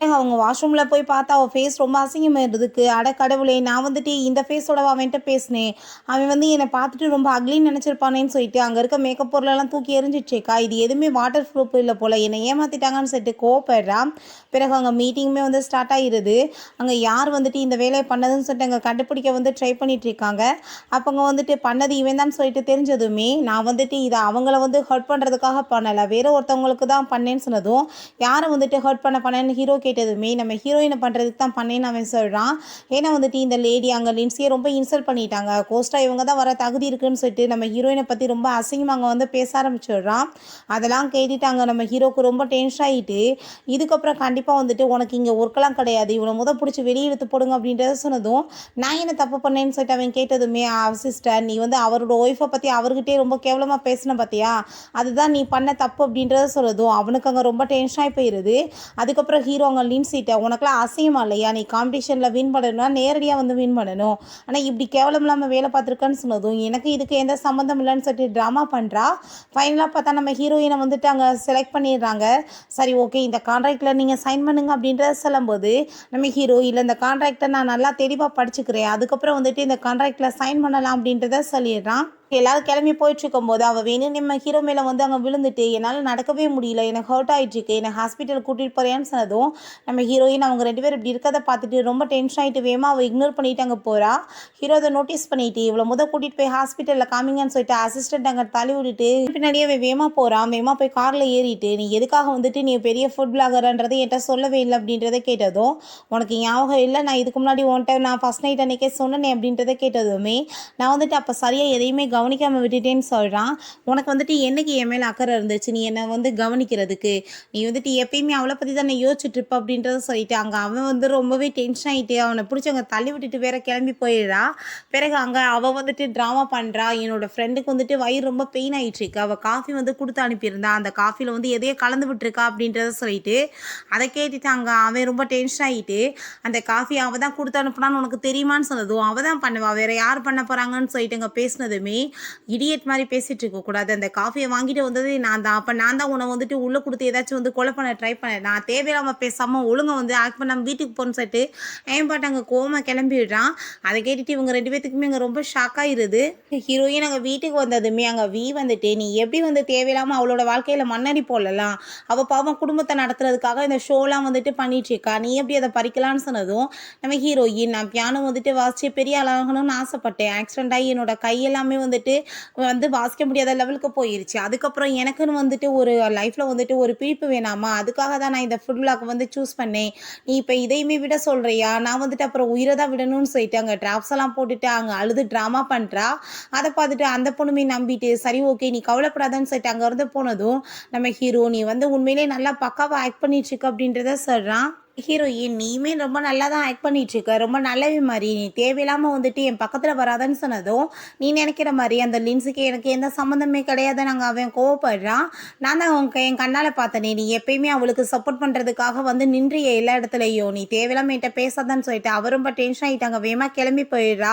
Speaker 1: அவங்க வாஷ்ரூம்ல போய் பார்த்தா அவ ஃபேஸ் ரொம்ப அசிங்கமா இருந்துக்கு. அட கடவுளே! நான் வந்துட்டு இந்த ஃபேஸோடவா அவன்ட்ட பேசினேன். அவன் வந்து என்ன பார்த்துட்டு ரொம்ப அக்லின்னு நெனச்சிருப்பானேன்னு சொல்லிட்டு, அங்க இருக்க மேக்கப் பொருளெல்லாம் தூக்கி எறிஞ்சிடுச்சேக்கா. இது எதுவுமே வாட்டர் ப்ரூஃப் இல்ல போல. என்ன ஏமாத்திட்டாங்கன்னு சொல்லிட்டு கோவப்படுறா. பிறகு அங்க மீட்டிங்குமே வந்து ஸ்டார்ட் ஆயிருது. அங்க யார் வந்துட்டு இந்த வேலைய பண்ணதுன்னு சொல்லிட்டு அங்க கண்டுபிடிக்க வந்து ட்ரை பண்ணிட்டு இருக்காங்க. அப்ப அங்க வந்துட்டு பண்ணது இவன் தான் சொல்லிட்டு தெரிஞ்சதுமே, நான் வந்துட்டு இத அவங்கள வந்து ஹர்ட் பண்றதுக்காக பண்ணல. வேற ஒருத்தவங்களுக்கு தான் பண்ணேன்னு சொன்னதும், யார வந்துட்டு ஹர்ட் பண்ணேன்னு ஹீரோ கேட்டதுமே, நம்ம ஹீரோயின பண்றதுக்கு தான் பண்ணேன்னு அவன் சொல்றான். ஏன்னா வந்துட்டு இந்த லேடி அங்க லின்சிய ரொம்ப இன்சல்ட் பண்ணிட்டாங்க. கோஸ்ட்டா இவங்க தான் வர தகுதி இருக்குன்னு சொல்லிட்டு நம்ம ஹீரோயின பத்தி ரொம்ப அசிங்கமா அங்க வந்து பேச ஆரம்பிச்சுடுறான். அதெல்லாம் கேட்டுட்டாங்க நம்ம ஹீரோக்கு ரொம்ப டென்ஷன் ஆயிட்டு, இதுக்கப்புறம் கண்டிப்பா வந்துட்டு உனக்கு இங்க ஒர்க்லாம் கிடையாது. இவன புடிச்சு வெளிய இழுத்து போடுங்க அப்படின்றத சொன்னதும், நான் என்ன தப்பு பண்ணேன்னு சொல்லிட்டு அவன் கேட்டதுமே, சிஸ்டர் நீ வந்து அவரோட ஒய்ஃப பத்தி அவர்கிட்டயே ரொம்ப கேவலமா பேசின பாத்தியா? அதுதான் நீ பண்ண தப்பு அப்படின்றத சொன்னதும், அவனுக்கு அங்க ரொம்ப டென்ஷன் ஆயி போயிருது. அதுக்கப்புறம் ஹீரோ அங்க லின்சிட்ட, "உனக்கெல்லாம் அசிங்கமா இல்லையா? நீ காம்படிஷன்ல வின் பண்ணணும்னா நேரடியா வந்து வின் பண்ணணும். ஆனா இப்படி கேவலம் இல்லாம வேலை பார்த்துருக்கன்னு" சொன்னதும், எனக்கு இதுக்கு எந்த சம்மந்தம் இல்லன்னு சொல்லிட்டு ட்ராமா பண்றா. ஃபைனலா பார்த்தா நம்ம ஹீரோயின வந்துட்டு அங்க செலக்ட் பண்ணிடுறாங்க. சரி ஓகே இந்த கான்ட்ராக்ட்ல நீங்க சைன் பண்ணுங்க அப்படின்றத சொல்லும்போது, நம்ம ஹீரோ, "இல்ல இந்த கான்ட்ராக்ட்ட நான் நல்லா தெளிவா படிச்சுக்கிறேன். அதுக்கப்புறம் வந்துட்டு இந்த கான்ட்ராக்ட்ல சைன் பண்ணலாம்" அப்படின்றத சொல்லிடுறான். எல்லாரும் கிளம்பி போயிட்டுருக்கும்போது, அவ வேணும்னே நம்ம ஹீரோ மேல வந்து அங்க விழுந்துட்டு, "என்னால நடக்கவே முடியல. எனக்கு ஹர்ட் ஆயிட்டுருக்கு. என்ன ஹாஸ்பிட்டல் கூட்டிட்டு போறியான்னு" சொன்னதும், நம்ம ஹீரோயின் அவங்க 2 பேரும் இப்படி இருக்கத பார்த்துட்டு ரொம்ப டென்ஷன் ஆயிட்டு வேகமா அவ இக்னோர் பண்ணிட்டு அங்க போறா. ஹீரோ அத நோட்டீஸ் பண்ணிட்டு, "இவள கூட்டிட்டு போய் ஹாஸ்பிட்டல்ல காமிங்கன்னு" சொல்லிட்டு அசிஸ்டன்ட் அங்க தள்ளி விட்டுட்டு, பின்னாடியே அவன் வேகமா போறான். வேகமா போய் கார்ல ஏறிட்டு, "நீ எதுக்காக வந்துட்டு நீ பெரிய ஃபுட் பிளாகர்ன்றத என்ட்ட சொல்லவே இல்ல" அப்படின்றத கேட்டதும், "உனக்கு ஞாபகம் இல்ல? நான் இதுக்கு முன்னாடி உன்ட்ட நான் ஃபர்ஸ்ட் நைட் அன்னைக்கே சொன்னனே" அப்படின்றத கேட்டதுமே, "நான் வந்துட்டு அப்ப சரியா எதையுமே கவனிக்காம விட்டுட்டேன்னு" சொல்றான். "உனக்கு வந்துட்டு என்னைக்கு என் மேல அக்கறை இருந்துச்சு? நீ என்ன வந்து கவனிக்கிறதுக்கு? நீ வந்துட்டு எப்பயுமே அவள பத்தி தானே யோசிச்சுட்டு இருப்ப" அப்படின்றத சொல்லிட்டு, அங்க அவன் வந்து ரொம்பவே டென்ஷன் ஆயிட்டு, அவன புடிச்சு அங்க தள்ளி விட்டுட்டு வேற கிளம்பி போயிடுறா. பிறகு அங்க அவ வந்துட்டு ட்ராமா பண்றா. "என்னோட ஃப்ரெண்டுக்கு வந்துட்டு வயிறு ரொம்ப பெயின் ஆயிட்டுருக்கு. அவ காஃபி வந்து குடுத்து அனுப்பியிருந்தா. அந்த காஃபில வந்து எதையோ கலந்து விட்டுருக்கா" அப்படின்றத சொல்லிட்டு, அத கேட்டுட்டு அங்க அவன் ரொம்ப டென்ஷன் ஆயிட்டு, "அந்த காஃபி அவ தான் குடுத்து அனுப்புனான்னு உனக்கு தெரியுமான்னு" சொன்னதும், "அவ தான் பண்ணுவா. வேற யார் பண்ண போறாங்கன்னு" சொல்லிட்டு அங்க பேசினதுமே, இடியட் மாரி பேசிட்டு இருக்கக்கூடாது. "அந்த காஃபிய வாங்கிட்டு வந்ததே நான் தான். அப்ப நான் தான் உன்ன வந்துட்டு உள்ள குடுத்து ஏதாச்சும் வந்து கொலை பண்ண ட்ரை பண்ணேன். நான் தேவையில்லாம பேசாம ஒழுங்கா வந்து ஆக்ட் பண்ணாம வீட்டுக்கு போன்னு" சொல்லிட்டு அவன் பாட்டு அங்க கோவமா கிளம்பிடுறான். அத கேட்டுட்டு இவங்க 2 பேத்துக்குமே அங்க ரொம்ப ஷாக் ஆயிருது. ஹீரோயின் அங்க வீட்டுக்கு வந்ததுமே அங்க வந்துட்டு, "நீ எப்படி வந்து தேவையில்லாம அவளோட வாழ்க்கையில மண்ணடி போடலாம்? அவ பாவம் குடும்பத்த நடத்துறதுக்காக இந்த ஷோலாம் வந்துட்டு பண்ணிட்டு இருக்கா. நீ எப்படி அத பறிக்கலாம்ன்னு" சொன்னதும், நம்ம ஹீரோயின், "நான் பியானோ வந்துட்டு வாசிச்சு பெரிய ஆளாகணும்னு ஆசைப்பட்டேன். ஆக்சிடென்ட் ஆகி என்னோட கை எல்லாமே வந்துட்டு வாசிக்க முடியாத லெவலுக்கு போயிருச்சு. அதுக்கப்புறம் எனக்குன்னு வந்துட்டு ஒரு லைஃப்ல வந்துட்டு ஒரு பிடிப்பு வேணாமா? அதுக்காக தான் நான் இந்த ஃபுட் விளாக் வந்து சூஸ் பண்ணேன். நீ இப்ப இதையுமே விட சொல்றியா? நான் வந்துட்டு அப்புறம் உயிர தான் விடணும்னு" சொல்லிட்டு அங்க ட்ராப்ஸ் எல்லாம் போட்டுட்டு அங்க அழுது ட்ராமா பண்றா. அத பார்த்துட்டு அந்த பொண்ணுமே நம்பிட்டு, "சரி ஓகே நீ கவலைப்படாதன்னு" சொல்லிட்டு அங்க இருந்து போனதும், நம்ம ஹீரோ, "நீ வந்து உண்மையிலேயே நல்லா பக்காவா ஆக்ட் பண்ணிட்டு இருக்க" அப்படின்றத சொல்றான். ஹீரோயின் நீயுமே ரொம்ப நல்லா தான் ஆக்ட் பண்ணிட்டு இருக்க. ரொம்ப நல்லவே மாரி. நீ தேவையில்லாம வந்துட்டு என் பக்கத்துல வராதன்னு சொன்னதும், நீ நெனைக்கிற மாரி அந்த லின்ஸுக்கு எனக்கு எந்த சம்மந்தமே கிடையாதுன்னு அங்க அவன் கோவப்படுறான். நான் தான் என் கண்ணால பார்த்தனே. நீ எப்பயுமே அவளுக்கு சப்போர்ட் பண்றதுக்காக வந்து நின்றியே எல்லா இடத்துலயும். நீ தேவையில்லாம என்ட்ட பேசாதன்னு சொல்லிட்டு அவ ரொம்ப டென்ஷன் ஆயிட்டாங்க. வேகமா கிளம்பி போயிடுறா.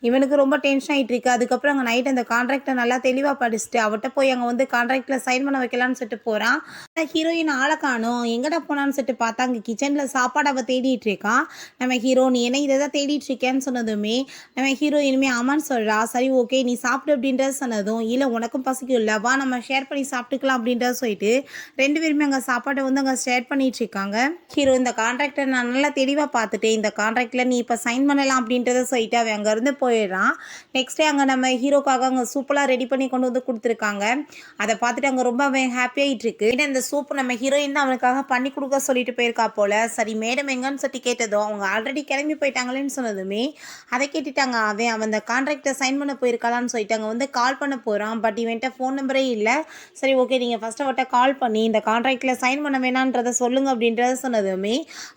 Speaker 1: இவனுக்கு ரொம்ப டென்ஷன் ஆயிட்டு இருக்கு. அதுக்கப்புறம் அங்க நைட் அந்த கான்ட்ராக்ட்ட நல்லா தெளிவா படிச்சுட்டு அவட்ட போய் அங்க வந்து கான்ட்ராக்ட்ல சைன் பண்ண வைக்கலான்னு சொல்லிட்டு போறான். ஹீரோயின் ஆள காணோம். எங்கடா போனான்னு சொல்லிட்டு பார்த்தா, அங்க கிச்சன்ல சாப்பாடு அவ தேடிட்டு இருக்கா. நம்ம ஹீரோ நீ என்ன இத தான் தேடிட்டு இருக்கேன்னு சொன்னதுமே, நம்ம ஹீரோயினுமே ஆமான்னு சொல்றா. சரி ஓகே நீ சாப்பிடு அப்படின்றத சொன்னதும், இல்ல உனக்கும் பசிக்கும்ல வா நம்ம ஷேர் பண்ணி சாப்பிட்டுக்கலாம் அப்படின்றத சொல்லிட்டு 2 பேருமே அங்க சாப்பாட்ட வந்து அங்க ஷேர் பண்ணிட்டு இருக்காங்க. ஹீரோ இந்த கான்ட்ராக்ட்ட நான் நல்லா தெளிவா பார்த்துட்டேன். இந்த கான்ட்ராக்ட்ல நீ இப்ப சைன் பண்ணலாம் அப்படின்றத சொல்லிட்டு அவன் அங்க இருந்து போயிடுறான். நெக்ஸ்ட் டே அங்க நம்ம ஹீரோக்காக அங்க சூப்பரா ரெடி பண்ணி கொண்டு வந்து குடுத்துருக்காங்க. அத பார்த்துட்டு அங்க ரொம்ப அவன் ஹாப்பி ஆயிட்டு இருக்கு. ஏன்னா இந்த சூப் நம்ம ஹீரோயின் தான் அவனுக்காக பண்ணி குடுக்க சொல்லிட்டு போயிருக்கா போல. சரி மேடம் எங்கன்னு சொல்லி கேட்டதும், அவங்க ஆல்ரெடி கிளம்பி போயிட்டாங்களேன்னு சொன்னதுமே, அத கேட்டுட்டாங்க. அவன் அந்த கான்ட்ராக்ட்ட சைன் பண்ண போயிருக்காளான்னு சொல்லிட்டு அங்க வந்து கால் பண்ண போறான். பட் இவன்ட்ட ஃபோன் நம்பரே இல்ல. சரி ஓகே நீங்க ஃபர்ஸ்ட் அவட்ட கால் பண்ணி இந்த கான்ட்ராக்ட்ல சைன் பண்ண வேணான்றத சொல்லுங்க அப்படின்றத சொன்னதுமே,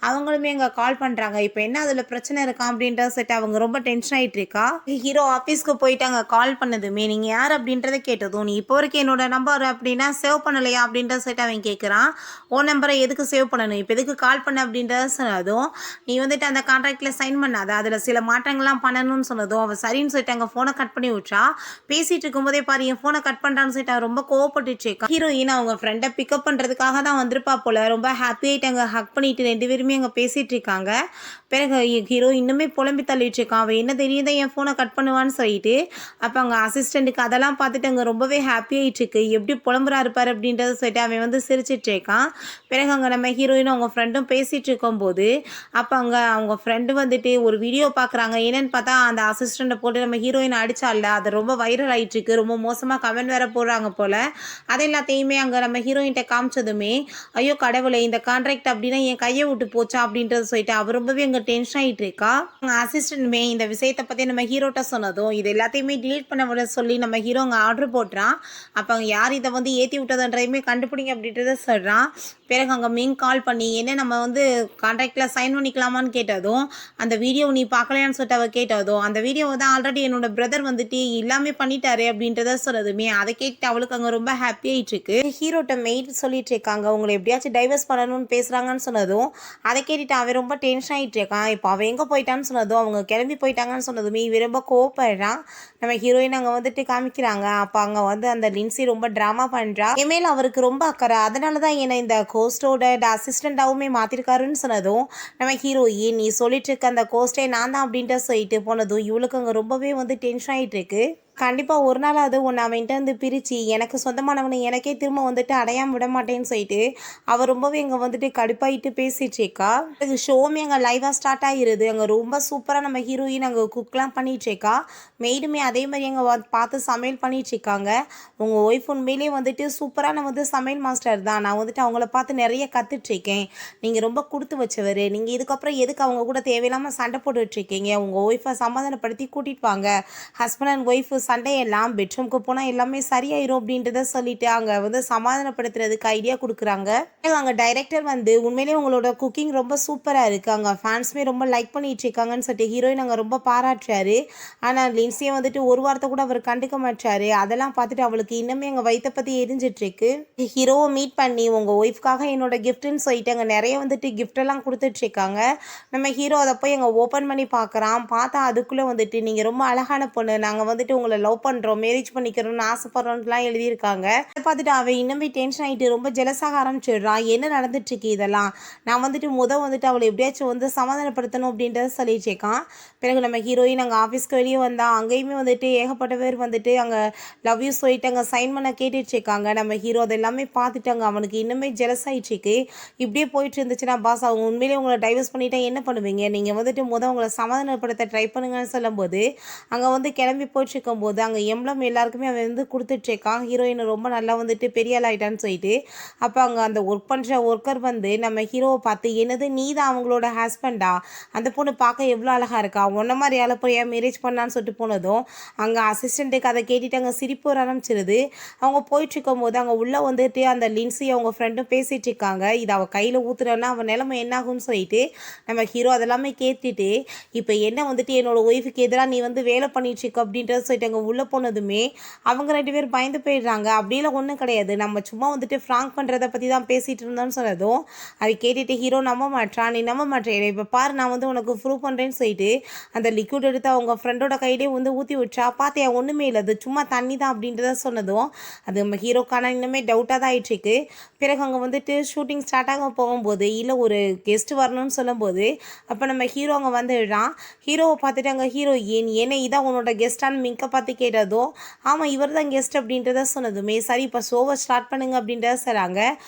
Speaker 1: அவங்களுமே அங்க கால் பண்றாங்க. இப்ப என்ன அதுல பிரச்சனை இருக்கா அப்படின்றத சொல்லிட்டு அவங்க ரொம்ப டென்ஷன் ஆயிட்டு இருக்கா. ஹீரோ ஆபீஸ்க்கு போயிட்டு அங்க கால் பண்ணதுமே, நீங்க யார் அப்படின்றத கேட்டதும், நீ இப்போ வரைக்கும் என்னோட நம்பர் அப்படின்னா சேவ் பண்ணலையா அப்படின்றத சொல்லிட்டு அவன் கேட்குறான். உன் நம்பரை எதுக்கு சேவ் பண்ணணும், இப்போ எதுக்கு கால் பண்ண அப்படின்றத சொன்னதும், நீ வந்துட்டு அந்த கான்ட்ராக்ட்ல சைன் பண்ணாத அதில் சில மாற்றங்கள்லாம் பண்ணணும்னு சொன்னதும் அவன் சரின்னு சொல்லிட்டு அங்கே ஃபோனை கட் பண்ணி விட்றா. பேசிட்டு இருக்கும்போதே பாரு என் ஃபோனை கட் பண்ணுறான்னு சொல்லிட்டு அவன் ரொம்ப கோவப்பட்டுச்சு இருக்கா. ஹீரோயின் அவங்க ஃப்ரெண்டை பிக்கப் பண்ணுறதுக்காக தான் வந்திருப்பா போல. ரொம்ப ஹாப்பி ஆகிட்டு அங்கே ஹக் பண்ணிட்டு 2 பேருமே அங்கே பேசிட்டு இருக்காங்க. பிறகு ஹீரோ இன்னுமே புலம்பி தள்ளிட்டு இருக்கான். அவன் என்ன தெரியுதா என் ஃபோனை கட் பண்ணுவான்னு சொல்லிட்டு. அப்போ அங்கே அசிஸ்டண்ட்டுக்கு அதெல்லாம் பார்த்துட்டு அங்கே ரொம்பவே ஹாப்பி ஆகிட்டு இருக்கு. எப்படி புலம்புறா இருப்பார் அப்படின்றத சொல்லிட்டு அவன் வந்து சிரிச்சிட்டு இருக்கான். பிறகு அங்கே நம்ம ஹீரோயினும் அவங்க ஃப்ரெண்டும் பேசிகிட்டு இருக்கும்போது, அப்போ அங்கே அவங்க ஃப்ரெண்டு வந்துட்டு ஒரு வீடியோ பார்க்குறாங்க. என்னென்னு பார்த்தா அந்த அசிஸ்டண்ட்டை போட்டு நம்ம ஹீரோயின் அடித்தால அது ரொம்ப வைரல் ஆகிட்டுருக்கு. ரொம்ப மோசமாக கமெண்ட் வேறு போடுறாங்க போல். அது எல்லாத்தையுமே அங்கே நம்ம ஹீரோயின்கிட்ட காமிச்சதுமே, ஐயோ கடவுளே இந்த கான்ட்ராக்ட் அப்படின்னா என் கையை விட்டு போச்சா அப்படின்றத சொல்லிட்டு அவர் ரொம்பவே அங்கே டென்ஷன் ஆகிட்டு இருக்கா. அவங்க அசிஸ்டண்ட்டுமே இந்த விஷயத்தை பற்றி நம்ம ஹீரோட்ட சொன்னதும் இது எல்லாத்தையுமே டிலீட் பண்ண விட சொல்லி நம்ம ஹீரோ அங்கே ஆர்டர் போட்டுறான். அப்போ அவங்க யார் இதை வந்து ஏற்றி விட்டதுன்றதையுமே கண்டுபிடிங்க அப்படின்றத சொல்கிறான். பிறகு அங்கே மீன் கால் பண்ணி என்ன நம்ம வந்து கான்ட்ராக்டில் சைன் பண்ணிக்கலாமான்னு கேட்டதும், அந்த வீடியோ நீ பார்க்கலையான்னு சொல்லிட்டு அவள் கேட்டதும், அந்த வீடியோவை தான் ஆல்ரெடி என்னோட பிரதர் வந்துட்டு எல்லாமே பண்ணிட்டாரு அப்படின்றத சொன்னதுமே அதை கேட்டு அவளுக்கு அங்கே ரொம்ப ஹாப்பி ஆகிட்டு இருக்கு. ஹீரோட்ட மெயிட் சொல்லிட்டு இருக்காங்க உங்களை எப்படியாச்சும் டைவர்ஸ் பண்ணணும்னு பேசுகிறாங்கன்னு சொன்னதும் அதை கேட்டுட்டு அவன் ரொம்ப டென்ஷன் ஆகிட்டு இருக்கான். இப்போ அவன் எங்கே போயிட்டான்னு சொன்னதும் அவங்க கிளம்பி போயிட்டாங்கன்னு சொன்னதுமே இவன் ரொம்ப கோவப்படுறான். நம்ம ஹீரோயின் அங்கே வந்துட்டு காமிக்கிறாங்க. அப்போ அங்கே வந்து அந்த லின்சி ரொம்ப ட்ராமா பண்ணுறா. என் அவருக்கு ரொம்ப அக்கறை, அதனால தான் என்னை இந்த கோஸ்டோட அசிஸ்டண்ட்டாகவுமே மாற்றிருக்காருன்னு சொன்னதும் நம்ம ஹீரோயின் நீ சொல்லிட்டு இருக்க அந்த கோஸ்டே நான் தான் அப்படின்ட்டு சொல்லிட்டு போனதும் இவளுக்கு அங்கே ரொம்பவே வந்து டென்ஷன் ஆகிட்டு இருக்கு. கண்டிப்பாக ஒரு நாளாவது உன்னை அவன்கிட்ட வந்து பிரித்து எனக்கு சொந்தமானவனை எனக்கே திரும்ப வந்துட்டு அடையாமல் விட மாட்டேன்னு சொல்லிட்டு அவள் ரொம்பவே இங்கே வந்துட்டு கடுப்பாயிட்டு பேசிட்டு இருக்கா. இது ஷோமே அங்கே லைவாக ஸ்டார்ட் ஆகிருது. அங்கே ரொம்ப சூப்பராக நம்ம ஹீரோயின் அங்கே குக்லாம் பண்ணிட்டு இருக்கா. மெய்டுமே அதே மாதிரி அங்கே பார்த்து சமையல் பண்ணிட்டு இருக்காங்க. உங்கள் ஒய்ஃப் உண்மையிலே வந்துட்டு சூப்பரான வந்து சமையல் மாஸ்டர் தான். நான் வந்துட்டு அவங்கள பார்த்து நிறைய கற்றுட்ருக்கேன். நீங்கள் ரொம்ப கொடுத்து வச்சவர். நீங்கள் இதுக்கப்புறம் எதுக்கு அவங்க கூட தேவையில்லாமல் சண்டை போட்டுட்ருக்கீங்க. உங்கள் ஒய்ஃபை சமாதானப்படுத்தி கூட்டிகிட்டு வாங்க. ஹஸ்பண்ட் அண்ட் ஒய்ஃப் சண்டையெல்லாம் பெட்ரூம்க்கு போனால் எல்லாமே சரியாயிரும் அப்படின்றத சொல்லிட்டு அங்கே வந்து சமாதானப்படுத்துறதுக்கு ஐடியா கொடுக்குறாங்க. அங்கே டைரக்டர் வந்து உண்மையிலேயே உங்களோட குக்கிங் ரொம்ப சூப்பராக இருக்குது, அங்கே ஃபேன்ஸுமே ரொம்ப லைக் பண்ணிட்டு இருக்காங்கன்னு சொல்லிட்டு ஹீரோயின் அங்கே ரொம்ப பாராட்டுறாரு. ஆனால் லின்சியை வந்துட்டு ஒரு வாரத்தை கூட அவர் கண்டுக்க மாட்டாரு. அதெல்லாம் பார்த்துட்டு அவளுக்கு இன்னுமே அங்கே வயிற்றை பற்றி எரிஞ்சிட்ருக்கு. ஹீரோவை மீட் பண்ணி உங்கள் ஒய்ஃப்காக என்னோட கிஃப்ட்டுன்னு சொல்லிட்டு அங்கே நிறைய வந்துட்டு கிஃப்டெல்லாம் கொடுத்துட்ருக்காங்க. நம்ம ஹீரோ அதை போய் அங்கே ஓப்பன் பண்ணி பார்க்குறான். பார்த்தா அதுக்குள்ளே வந்துட்டு நீங்கள் ரொம்ப அழகான பொண்ணு, நாங்கள் வந்துட்டு உங்களை லவ் பண்ணுறோம், மேரேஜ் பண்ணிக்கிறோம்னு ஆசைப்படுறோம்லாம் எழுதியிருக்காங்க. அதை பார்த்துட்டு அவன் இன்னுமே டென்ஷன் ஆகிட்டு ரொம்ப ஜெலஸாக ஆரம்பிச்சிடுறான். என்ன நடந்துட்டுருக்கு இதெல்லாம், நான் வந்துட்டு வந்துட்டு அவளை எப்படியாச்சும் வந்து சமாதானப்படுத்தணும் அப்படின்றத சொல்லிட்டு இருக்கான். பிறகு நம்ம ஹீரோயின் அங்கே ஆஃபீஸ்க்கு வெளியே வந்தால் அங்கேயுமே வந்துட்டு ஏகப்பட்ட பேர் வந்துட்டு அங்கே லவ் யூ சொல்லிட்டு அங்கே சைன் பண்ண கேட்டுட்ருக்காங்க. நம்ம ஹீரோ அதை எல்லாமே பார்த்துட்டாங்க. அவனுக்கு இன்னுமே ஜெலஸ் ஆகிட்டுருக்கு. இப்படியே போயிட்டு இருந்துச்சுன்னா பாஸ் அவங்க உண்மையிலே உங்களை டைவர்ஸ் பண்ணிட்டா என்ன பண்ணுவீங்க, நீங்கள் வந்துட்டு உங்களை சமாதானப்படுத்த ட்ரை பண்ணுங்கன்னு சொல்லும்போது அங்கே வந்து கிளம்பி போயிட்டுருக்கும் இருக்கும்போது அங்கே எம்ப்ளம் எல்லாருக்குமே அவன் வந்து கொடுத்துட்ருக்கான். ஹீரோயின் ரொம்ப நல்லா வந்துட்டு பெரிய ஆள் ஆயிட்டான்னு சொல்லிட்டு. அப்போ அங்கே அந்த ஒர்க் பண்ணுற ஒர்க்கர் வந்து நம்ம ஹீரோவை பார்த்து, என்னது நீ தான் அவங்களோட ஹஸ்பண்டா, அந்த பொண்ணு பார்க்க எவ்வளோ அழகாக இருக்கா, உன்ன மாதிரி ஆளை போய் ஏன் மேரேஜ் பண்ணலான்னு சொல்லிட்டு போனதும் அங்கே அசிஸ்டண்ட்டுக்கு அதை கேட்டுட்டு அங்கே சிரிப்பு வர ஆரம்பிச்சிருது. அவங்க போயிட்டுருக்கும் போது அங்கே உள்ளே வந்துட்டு அந்த லின்சி அவங்க ஃப்ரெண்டும் பேசிகிட்டு இருக்காங்க. இது அவள் கையில் ஊற்றுறன்னா அவன் நிலைமை என்னாகும்னு சொல்லிட்டு நம்ம ஹீரோ அதெல்லாமே கேட்டுட்டு, இப்போ என்ன வந்துட்டு என்னோட ஒய்ஃபுக்கு எதிராக நீ வந்து வேலை பண்ணிட்டுருக்க அப்படின்றத சொல்லிட்டு அங்கே உள்ளே போனதுமே அவங்க 2 பேரும் பயந்து போயிடுறாங்க. அப்படியெல்லாம் ஒன்றும் கிடையாது, நம்ம சும்மா வந்துட்டு ஃப்ராங்க் பண்ணுறத பற்றி தான் பேசிகிட்டு இருந்தோன்னு சொன்னதும் அதை கேட்டுட்டு ஹீரோ நம்ப மாட்டான். நீ நம்ப மாட்டேன், இப்போ பாரு நான் வந்து உனக்கு ப்ரூவ் பண்ணுறேன்னு சொல்லிட்டு அந்த லிக்விட் எடுத்து அவங்க ஃப்ரெண்டோட கையிலே வந்து ஊற்றி விட்டா. பார்த்தியா ஒன்றுமே இல்லை, அது சும்மா தண்ணி தான் அப்படின்றத சொன்னதும் அது நம்ம ஹீரோக்கான இன்னுமே டவுட்டாக தான் ஆயிட்டுருக்கு. பிறகு அங்கே வந்துட்டு ஷூட்டிங் ஸ்டார்ட் ஆக போகும்போது இல்லை ஒரு கெஸ்ட் வரணும்னு சொல்லும்போது அப்போ நம்ம ஹீரோ அங்கே வந்துடுறான். ஹீரோவை பார்த்துட்டு அங்கே ஹீரோயின் என்ன இதான் உன்னோட கெஸ்ட்டான்னு மிங்க பார்த்து கேட்டதும் ஆமாம் இவர் தான் கெஸ்ட் அப்படின்றத சொன்னதுமே சரி இப்போ ஷோவை ஸ்டார்ட் பண்ணுங்க அப்படின்றத சொல்கிறாங்க.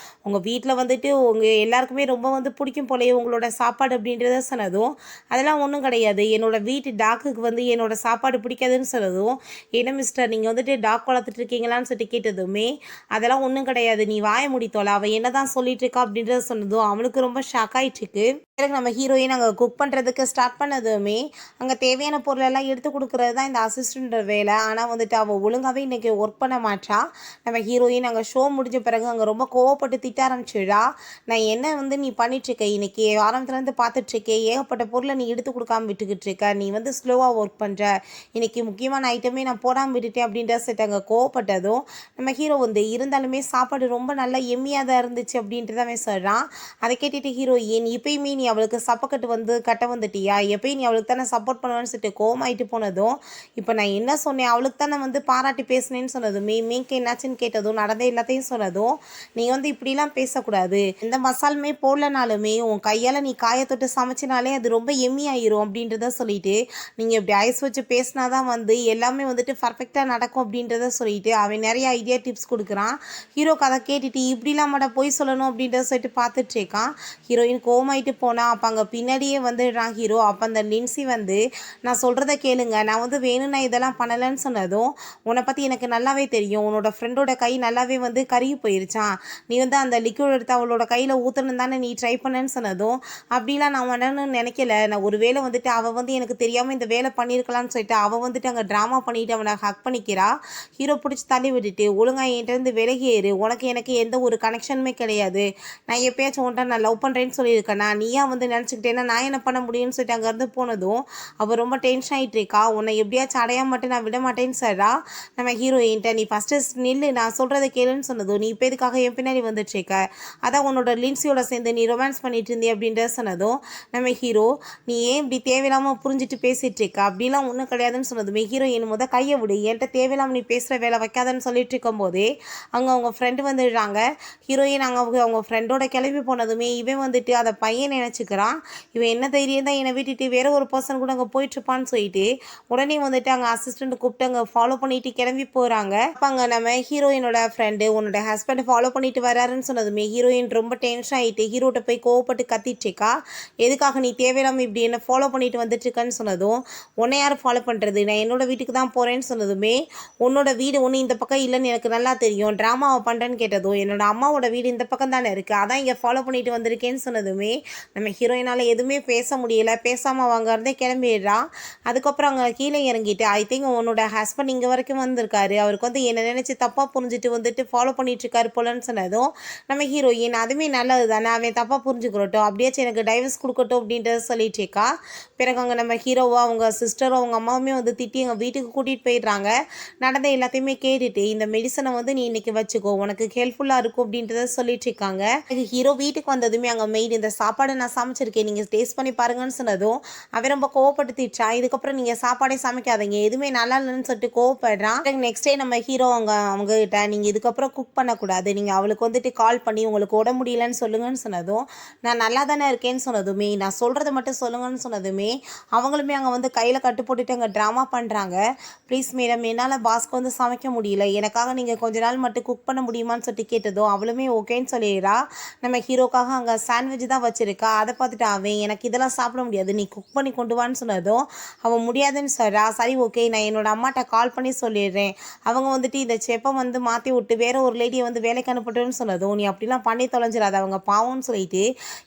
Speaker 1: உங்கள் வீட்டில் வந்துட்டு உங்கள் எல்லாருக்குமே ரொம்ப வந்து பிடிக்கும் போலையே உங்களோட சாப்பாடு அப்படின்றத சொன்னதும் அதெல்லாம் ஒன்றும் கிடையாது, என்னோட வீட்டு டாக்குக்கு வந்து என்னோட சாப்பாடு பிடிக்காதுன்னு சொன்னதும் என்ன மிஸ்டர் நீங்கள் வந்துட்டு டாக் வளர்த்துட்டு இருக்கீங்களான்னு சொல்லிட்டு கேட்டதுமே அதெல்லாம் ஒன்றும் கிடையாது, நீ வாய முடித்தோல, அவள் என்ன தான் சொல்லிட்டு இருக்கா அப்படின்றத சொன்னதும் அவனுக்கு ரொம்ப ஷாக் ஆயிட்டுருக்கு. பிறகு நம்ம ஹீரோயின் அங்கே குக் பண்ணுறதுக்கு ஸ்டார்ட் பண்ணதுமே அங்கே தேவையான பொருளெல்லாம் எடுத்து கொடுக்குறது தான் இந்த அசிஸ்டண்ட் வேலை. ஆனால் வந்துட்டு அவள் ஒழுங்காகவே இன்றைக்கி ஒர்க் பண்ண மாட்டா. நம்ம ஹீரோயின் அங்கே ஷோ முடிஞ்ச பிறகு அங்கே ரொம்ப கோவப்பட்டு திட்ட ஆரம்பிச்சிடா. நான் என்ன வந்து நீ பண்ணிட்டுருக்க, இன்றைக்கி ஆரம்பத்துலேருந்து பார்த்துட்ருக்கேன், ஏகப்பட்ட பொருளை நீ எடுத்து கொடுக்காம விட்டுக்கிட்டு இருக்க, நீ வந்து ஸ்லோவாக ஒர்க் பண்ணுற, இன்றைக்கி முக்கியமான ஐட்டமே நான் போடாமல் விட்டுட்டேன் அப்படின்ற செட் அங்கே கோவப்பட்டதும் நம்ம ஹீரோ வந்து இருந்தாலுமே சாப்பாடு ரொம்ப நல்லா எம்மியாக தான் இருந்துச்சு அப்படின்றதாவே சொல்கிறான். அதை கேட்டுட்டு ஹீரோயின் இப்பயுமே நீ அவளுக்கு சப்பக்கட்டு வந்து கட்ட வந்துட்டியா, எப்பயும் நீ அவளுக்கு தானே சப்போர்ட் பண்ணுவேன்னு சொல்லிட்டு கோவமாயிட்டு போனதும் இப்போ நான் என்ன சொன்னேன், அவளுக்கு தானே வந்து பாராட்டி பேசினேன்னு சொன்னதும் மீக்கு என்னாச்சுன்னு கேட்டதும் நடந்த எல்லாத்தையும் சொன்னதும் நீ வந்து இப்படிலாம் பேசக்கூடாது, எந்த மசாலுமே போடலனாலுமே உன் கையால் நீ காயை தொட்டு சமைச்சினாலே அது ரொம்ப எம்மி ஆயிரும் அப்படின்றத சொல்லிட்டு நீங்கள் இப்படி ஐஸ் வச்சு பேசினா தான் வந்து எல்லாமே வந்துட்டு பர்ஃபெக்டாக நடக்கும் அப்படின்றத சொல்லிட்டு அவன் நிறைய ஐடியா டிப்ஸ் கொடுக்குறான். ஹீரோக்கு அதை கேட்டுட்டு இப்படிலாம் மாட்ட போய் சொல்லணும் அப்படின்றத சொல்லிட்டு பார்த்துட்டு இருக்கான். ஹீரோயின் கோவமாயிட்டு போனால் அப்போ அங்கே பின்னாடியே வந்துடுறான் ஹீரோ. அப்போ அந்த லின்சி வந்து நான் சொல்கிறத கேளுங்க, நான் வந்து வேணும்னா இதெல்லாம் பண்ணலைன்னு சொன்னதும் உன்னை பற்றி எனக்கு நல்லாவே தெரியும், உன்னோட ஃப்ரெண்டோட கை நல்லாவே வந்து கருகி போயிருச்சான், நீ வந்து அந்த லிக்விட் எடுத்து அவளோட கையில் ஊற்றணும் தானே நீ ட்ரை பண்ணேன்னு சொன்னதும் அப்படிலாம் நான் பண்ணணும்னு நினைக்கல, நான் ஒரு வேளை வந்துட்டு அவள் வந்து எனக்கு தெரியாமல் இந்த வேலை பண்ணியிருக்கலான்னு சொல்லிட்டு அவள் வந்துட்டு அங்கே ட்ராமா பண்ணிவிட்டு அவனை ஹக் பண்ணிக்கிறா. ஹீரோ பிடிச்சி தள்ளி விட்டுட்டு ஒழுங்காக என்கிட்டருந்து விலகியேறு, உனக்கு எனக்கு எந்த ஒரு கனெக்ஷனுமே கிடையாது, நான் எப்பயாச்சும் உன்ட்ட நான் லவ் பண்ணுறேன்னு சொல்லியிருக்கேனா, நீயா வந்து நினச்சிக்கிட்டேன்னா நான் என்ன பண்ண முடியும்னு சொல்லிட்டு அங்கேருந்து போனதும் அவள் ரொம்ப டென்ஷன் ஆகிட்டு இருக்கா. உன்னை எப்படியாச்சும் அடையாம மட்டும் நான் விட மாட்டேன்னு சொல்கிறா. நம்ம ஹீரோயின்ட்ட நீ ஃபஸ்ட்டு நில்லு, நான் சொல்கிறத கேளுன்னு சொன்னதும் நீ இப்போ எதுக்காக என் பின்னாடி வந்துட்டுருக்க, அதான் உன்னோட லின்சியோட சேர்ந்து நீ ரொமான்ஸ் பண்ணிட்டு இருந்தே அப்படின்ற சொன்னதும் நம்ம ஹீரோ நீ ஏன் இப்படி தேவையில்லாமல் புரிஞ்சுட்டு பேசிகிட்டு இருக்க, அப்படிலாம் ஒன்றும் கிடையாதுன்னு சொன்னதுமே ஹீரோயின் முத கையை விடு, என்கிட்ட தேவையில்லாமல் நீ பேசுகிற வேலை வைக்காதன்னு சொல்லிட்டு இருக்கும்போதே அங்கே அவங்க ஃப்ரெண்டு வந்துடுறாங்க. ஹீரோயின் அவங்க ஃப்ரெண்டோட கிளம்பி போனதுமே இவன் வந்துட்டு அதை பையன் நினச்சிக்கிறான். இவன் என்ன தைரியம் தான் என்னை விட்டுட்டு வேற ஒரு பர்சன் கூட அங்கே போயிட்டுருப்பான்னு சொல்லிட்டு உடனே வந்துட்டு அங்கே அசிஸ்டண்ட் கூப்பிட்டு அங்கே ஃபாலோ பண்ணிட்டு கிளம்பி போகிறாங்க. அப்போ அங்கே நம்ம ஹீரோயினோட ஃப்ரெண்டு உன்னோட ஹஸ்பண்ட் ஃபாலோ பண்ணிட்டு வராருன்னு சொன்னதுமே ஹீரோயின் ரொம்ப டென்ஷன் ஆகிட்டு ஹீரோட்ட போய் கோவப்பட்டு கத்திட்டு இருக்கா. எதுக்காக நீ தேவையில்லாமல் இப்படி என்ன ஃபாலோ பண்ணிட்டு வந்துட்டு இருக்கன்னு சொன்னதும் உன்னை யார் ஃபாலோ பண்ணுறது, நான் என்னோட வீட்டுக்கு தான் போகிறேன்னு சொன்னதுமே உன்னோட வீடு ஒன்று இந்த பக்கம் இல்லைன்னு எனக்கு நல்லா தெரியும், ட்ராமாவை பண்ணுறேன்னு கேட்டதும் என்னோட அம்மாவோட வீடு இந்த பக்கம் தானே இருக்குது, அதான் இங்கே ஃபாலோ பண்ணிட்டு வந்திருக்கேன்னு சொன்னதுமே நம்ம ஹீரோயினால் எதுவுமே பேச முடியலை. பேசாமல் அவங்க இருந்தே கிளம்பிடுறா. அதுக்கப்புறம் அங்கே கீழே இறங்கிட்டு ஐ திங்க் உன்னோட ஹஸ்பண்ட் இங்கே வரைக்கும் வந்திருக்காரு, அவருக்கு வந்து என்னை நினச்சி தப்பாக புரிஞ்சுட்டு வந்துட்டு ஃபாலோ பண்ணிட்டுருக்காரு போலன்னு சொன்னதும் நம்ம ஹீரோயின் அதுவுமே நல்லது தானே, அவன் தப்பாக புரிஞ்சுக்கிறட்டும், அப்படியாச்சும் எனக்கு டைவர்ஸ் கொடுக்கட்டும் அப்படின்றத சொல்லிட்டு இருக்கா. பிறகு அங்கே நம்ம ஹீரோவோ அவங்க சிஸ்டரும் அவங்க அம்மாவுமே வந்து திட்டி எங்கள் வீட்டுக்கு கூட்டிகிட்டு போயிடுறாங்க. நடந்த எல்லாத்தையுமே கேட்டுட்டு இந்த மெடிசனை வந்து நீ இன்னைக்கு வச்சுக்கோ, உனக்கு ஹெல்ப்ஃபுல்லாக இருக்கும் அப்படின்றத சொல்லிட்டு இருக்காங்க. ஹீரோ வீட்டுக்கு வந்ததுமே அங்கே மெய்டு இந்த சாப்பாடு நான் சமைச்சிருக்கேன் நீங்கள் டேஸ்ட் பண்ணி பாருங்கன்னு சொன்னதும் அவன் ரொம்ப கோவப்படுத்திடுச்சா. இதுக்கப்புறம் நீங்கள் சாப்பாடே சமைக்காதீங்க, எதுவுமே நல்லா இல்லைன்னு சொல்லிட்டு கோவப்படுறான். நெக்ஸ்ட் டே நம்ம ஹீரோ அவங்ககிட்ட நீங்கள் இதுக்கப்புறம் குக் பண்ணக்கூடாது, நீங்கள் அவளுக்கு வந்துட்டு கால் பண்ணி உங்களுக்கு உடம்பு முடியலன்னு சொல்லுங்கன்னு சொன்னதும் நான் நல்லா தானே இருக்கேன்னு சொன்னதுமே நான் சொல்கிறத மட்டும் சொல்லுங்கன்னு சொன்னதுமே அவங்களுமே அங்கே வந்து கையில் கட்டு போட்டுட்டு அங்கே ட்ராமா பண்ணுறாங்க. ப்ளீஸ் மேடம் என்னால் பாஸ்க்கு வந்து சமைக்க முடியல, எனக்காக நீங்கள் கொஞ்ச நாள் மட்டும் குக் பண்ண முடியுமான்னு சொல்லிட்டு கேட்டதும் அவளுமே ஓகேன்னு சொல்லிடுறா. நம்ம ஹீரோக்காக அங்கே சாண்ட்விச் தான் வச்சுருக்கா. அதை பார்த்துட்டு அவன் எனக்கு இதெல்லாம் சாப்பிட முடியாது, நீ குக் பண்ணி கொண்டு வான்னு சொன்னதும் அவன் முடியாதுன்னு சொல்கிறா. சரி ஓகே, நான் என்னோட அம்மாட்ட கால் பண்ணி சொல்லிடுறேன், அவங்க வந்துட்டு இந்த செப்பை வந்து மாற்றி விட்டு வேற ஒரு லேடியை வந்து வேலைக்கு அனுப்பட்டுன்னு சொன்னதும் நீ அப்படிலாம் பண்ணி தொலைஞ்சிடாத, அவங்க பாவம்னு சொல்லிட்டு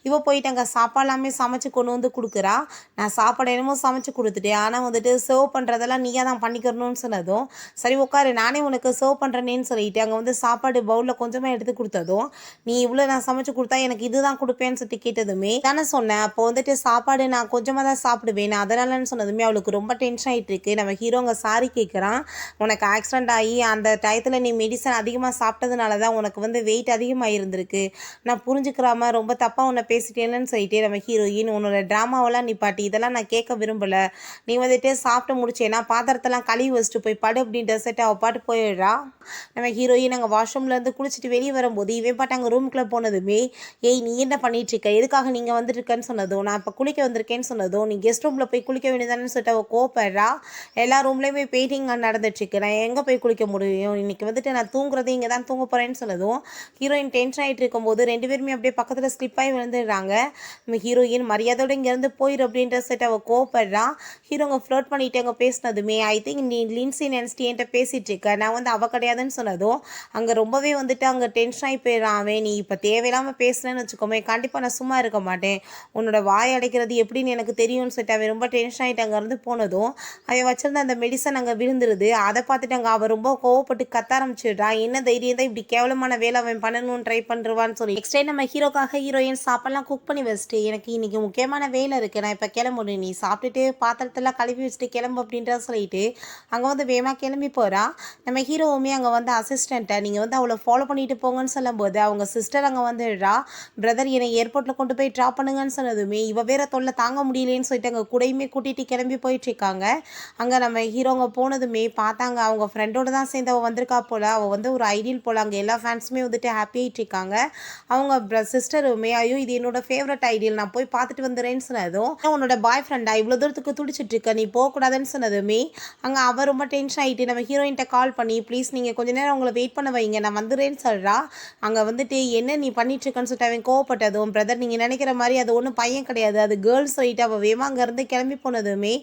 Speaker 1: இவ போயிட்டு அங்கே சாப்பாடு எல்லாமே சமைச்சு கொண்டு வந்து கொடுக்குறா. நான் சாப்பாடு என்னமோ சமைச்சு கொடுத்துட்டேன், ஆனால் வந்துட்டு சர்வ் பண்ணுறதெல்லாம் நீயா தான் பண்ணிக்கிறணும்னு சொன்னதும் சரி உட்காரு நானே உனக்கு சர்வ் பண்ணுறேன்னு சொல்லிட்டு அங்கே வந்து சாப்பாடு பவுலில் கொஞ்சமாக எடுத்து கொடுத்ததும் நீ இவ்வளோ நான் சமைச்சு கொடுத்தா எனக்கு இதுதான் கொடுப்பேன்னு சொல்லிட்டு கேட்டதுமே தானே சொன்னேன், அப்போ வந்துட்டு சாப்பாடு நான் கொஞ்சமாக தான் சாப்பிடுவேன் நான் அதனாலன்னு சொன்னதுமே அவளுக்கு ரொம்ப டென்ஷன் ஆகிட்டு இருக்கு. நம்ம ஹீரோங்க சாரி கேட்குறான், உனக்கு ஆக்சிடென்ட் ஆகி அந்த டயத்தில் நீ மெடிசன் அதிகமாக சாப்பிட்டதுனால தான் உனக்கு வந்து வெயிட் அதிகமாக இருந்திருக்கு, நான் புரிஞ்சுக்கிறாம ரொம்ப தப்பாக உன்னை பேசிட்டேன்னு சொல்லிட்டு நம்ம ஹீரோயின் உன்னோட ட்ராமாவெல்லாம் நிப்பாட்டி இதெல்லாம் நான் கேட்க விரும்பலை, நீ வந்துட்டு சாப்பிட்டு முடிச்சேன்னா பாத்திரத்தெல்லாம் கழுவி வச்சுட்டு போய் படு அப்படின்ற செட் அவள் பாட்டு போயிடுறா. நம்ம ஹீரோயின் அங்கே வாஷ்ரூம்லேருந்து குளிச்சுட்டு வெளியே வரும்போது இவன் பாட்டு அங்கே ரூமுக்குள்ளே போனதுமே ஏய் நீ என்ன பண்ணிட்டு இருக்க, எதுக்காக நீங்கள் வந்துட்டுருக்கேன்னு சொன்னதும் நான் இப்போ குளிக்க வந்திருக்கேன்னு சொன்னதும் நீ கெஸ்ட் ரூமில் போய் குளிக்க வேண்டியதானு சொல்லிட்டு அவள் கோப்படுறா. எல்லா ரூம்லேயுமே பெயிண்டிங் நடந்துட்டுருக்கு, நான் எங்கே போய் குளிக்க முடியும், இன்றைக்கி வந்துட்டு நான் தூங்குறது இங்கே தான் தூங்க போகிறேன்னு சொன்னதும் ஹீரோயின் டென்ஷன் ஆகிட்டு இருக்கும்போது ரெண்டு பேருமே அப்படியே பக்கத்தில் ஸ்லிப்பாகி விழுந்துடுறாங்க. நம்ம ஹீரோயின் மரியாதையோடு இங்கேருந்து போயிரு அப்படின்ற செட் அவள் கோப்படுறா. ஹீரோங்க ஃப்ளோட் பண்ணிட்டு அங்கே பேசினதுமே ஐ திங்க் நீ லின்சி நினச்சிட்டு என்கிட்ட பேசிகிட்டு இருக்க, நான் வந்து அவள் கிடையாதுன்னு சொன்னதும் அங்கே ரொம்பவே வந்துட்டு அங்கே டென்ஷன் ஆகி போயிடறான் அவன். நீ இப்போ தேவையில்லாமல் பேசுனேன்னு வச்சுக்கோமே கண்டிப்பாக நான் சும்மா இருக்க மாட்டேன், உன்னோட வாய் அடைக்கிறது எப்படின்னு எனக்கு தெரியும்னு சொல்லிட்டு அவன் ரொம்ப டென்ஷன் ஆகிட்டு அங்கேருந்து போனதும் அவன் வச்சிருந்த அந்த மெடிசன் அங்கே விழுந்துருது. அதை பார்த்துட்டு அங்கே அவள் ரொம்ப கோவப்பட்டு கத்த ஆரம்பிச்சிடுறான், என்ன தைரியம் தான் இப்படி கேவலமான வேலை அவன் பண்ணணும்னு ட்ரை பண்ணுறான்னு சொல்லி. நெக்ஸ்ட் டைம் நம்ம ஹீரோக்காக ஹீரோயின் சாப்பாடுலாம் குக் பண்ணி வச்சுட்டு எனக்கு இன்னைக்கு முக்கியமான வேலை இருக்குது, நான் இப்போ கிளம்பணும், நீ சாப்பிட்டுட்டு பாத்திரத்தெல்லாம் கழுவி வச்சுட்டு கிளம்பு அப்படின்ற சொல்லிட்டு அங்கே வந்து வேகமாக கிளம்பி போகிறா. நம்ம ஹீரோவுமே அங்கே வந்து அசிஸ்டண்ட்டை நீங்கள் வந்து அவளை ஃபாலோ பண்ணிட்டு போங்கன்னு சொல்லும்போது அவங்க சிஸ்டர் அங்கே வந்துடுறா. பிரதர் என்னை ஏர்போர்ட்டில் கொண்டு போய் ட்ராப் பண்ணுங்கன்னு சொன்னதுமே இவ வேற தொல்லை தாங்க முடியலேன்னு சொல்லிட்டு அங்கே கூடையுமே கூட்டிகிட்டு கிளம்பி போயிட்டுருக்காங்க. அங்கே நம்ம ஹீரோங்க போனதுமே பார்த்தாங்க அவங்க ஃப்ரெண்டோடு தான் சேர்ந்து அவள் வந்திருக்கா போல், அவள் வந்து ஒரு ஐடியல் போல். அங்கே எல்லா ஃபேன்ஸுமே வந்துட்டு ஹாப்பி ஆகிட்டு இருக்காங்க. அவங்க சிஸ்டருமே ஐயோ இது என்னோட ஃபேவரட் ஐடியல், நான் போய் பார்த்துட்டு வந்துடுறேன்னு சொன்னதும் உன்னோட பாய் ஃப்ரெண்டா இவ்வளோ தூரத்துக்கு துடிச்சிட்டு இருக்க, நீ போகக்கூடாதுன்னு சொன்னதுமே அங்கே அவள் ரொம்ப டென்ஷன் ஆகிட்டு நம்ம ஹீரோயின்ட்ட கால் பண்ணி ப்ளீஸ் நீங்கள் கொஞ்ச நேரம் அவங்கள வெயிட் பண்ண வைங்க நான் வந்துடுறேன்னு சொல்கிறா. அங்கே வந்துட்டு என்ன நீ பண்ணிட்டுருக்கன்னு சொல்லிட்டு அவன் கோவப்பட்டதும் பிரதர் நீங்கள் நினைக்கிற மாதிரி அது ஒன்றும் பையன் கிடையாது, அது கேர்ள்ஸ் சொல்லிட்டு அவள் வேமா அங்கேருந்து கிளம்பி போனதுமே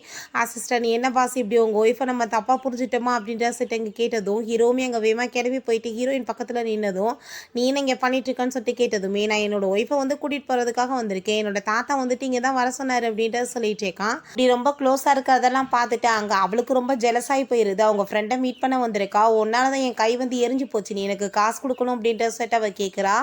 Speaker 1: சிஸ்டர் நீ என்ன பாஸ் இப்படி உங்கள் ஒய்ஃபை நம்ம தப்பாக புரிஞ்சுட்டோமா அப்படின்ற சொல்லிட்டு இங்கே கேட்டதும் ஹீரோவுமே அங்கே வேமா கிளம்பி போயிட்டு ஹீரோயின் பக்கத்தில் நின்னதும் நீ என்ன இங்கே பண்ணிட்டுருக்கன்னு சொல்லிட்டு கேட்டதுமே நான் என்னோட ஒய்ஃபை வந்து கூட்டிகிட்டு போகிறதுக்காக வந்திருக்கேன், என்னோட தாத்தா வந்துட்டு இங்கே தான் வர சொன்னார் அப்படின்ட்டு சொல்லிட்டு இருக்கான். இப்படி ரொம்ப க்ளோஸாக இருக்கிறதெல்லாம் பார்த்துட்டு அங்கே அவளுக்கு ரொம்ப ஜெலஸாகி போயிருது. அவங்க ஃப்ரெண்டை மீட் பண்ண வந்திருக்கா, உன்னால தான் என் கை வந்து எரிஞ்சு போச்சு, நீ எனக்கு காசு கொடுக்கணும் அப்படின்ற சொல்லிட்டு அவள் கேட்குறா.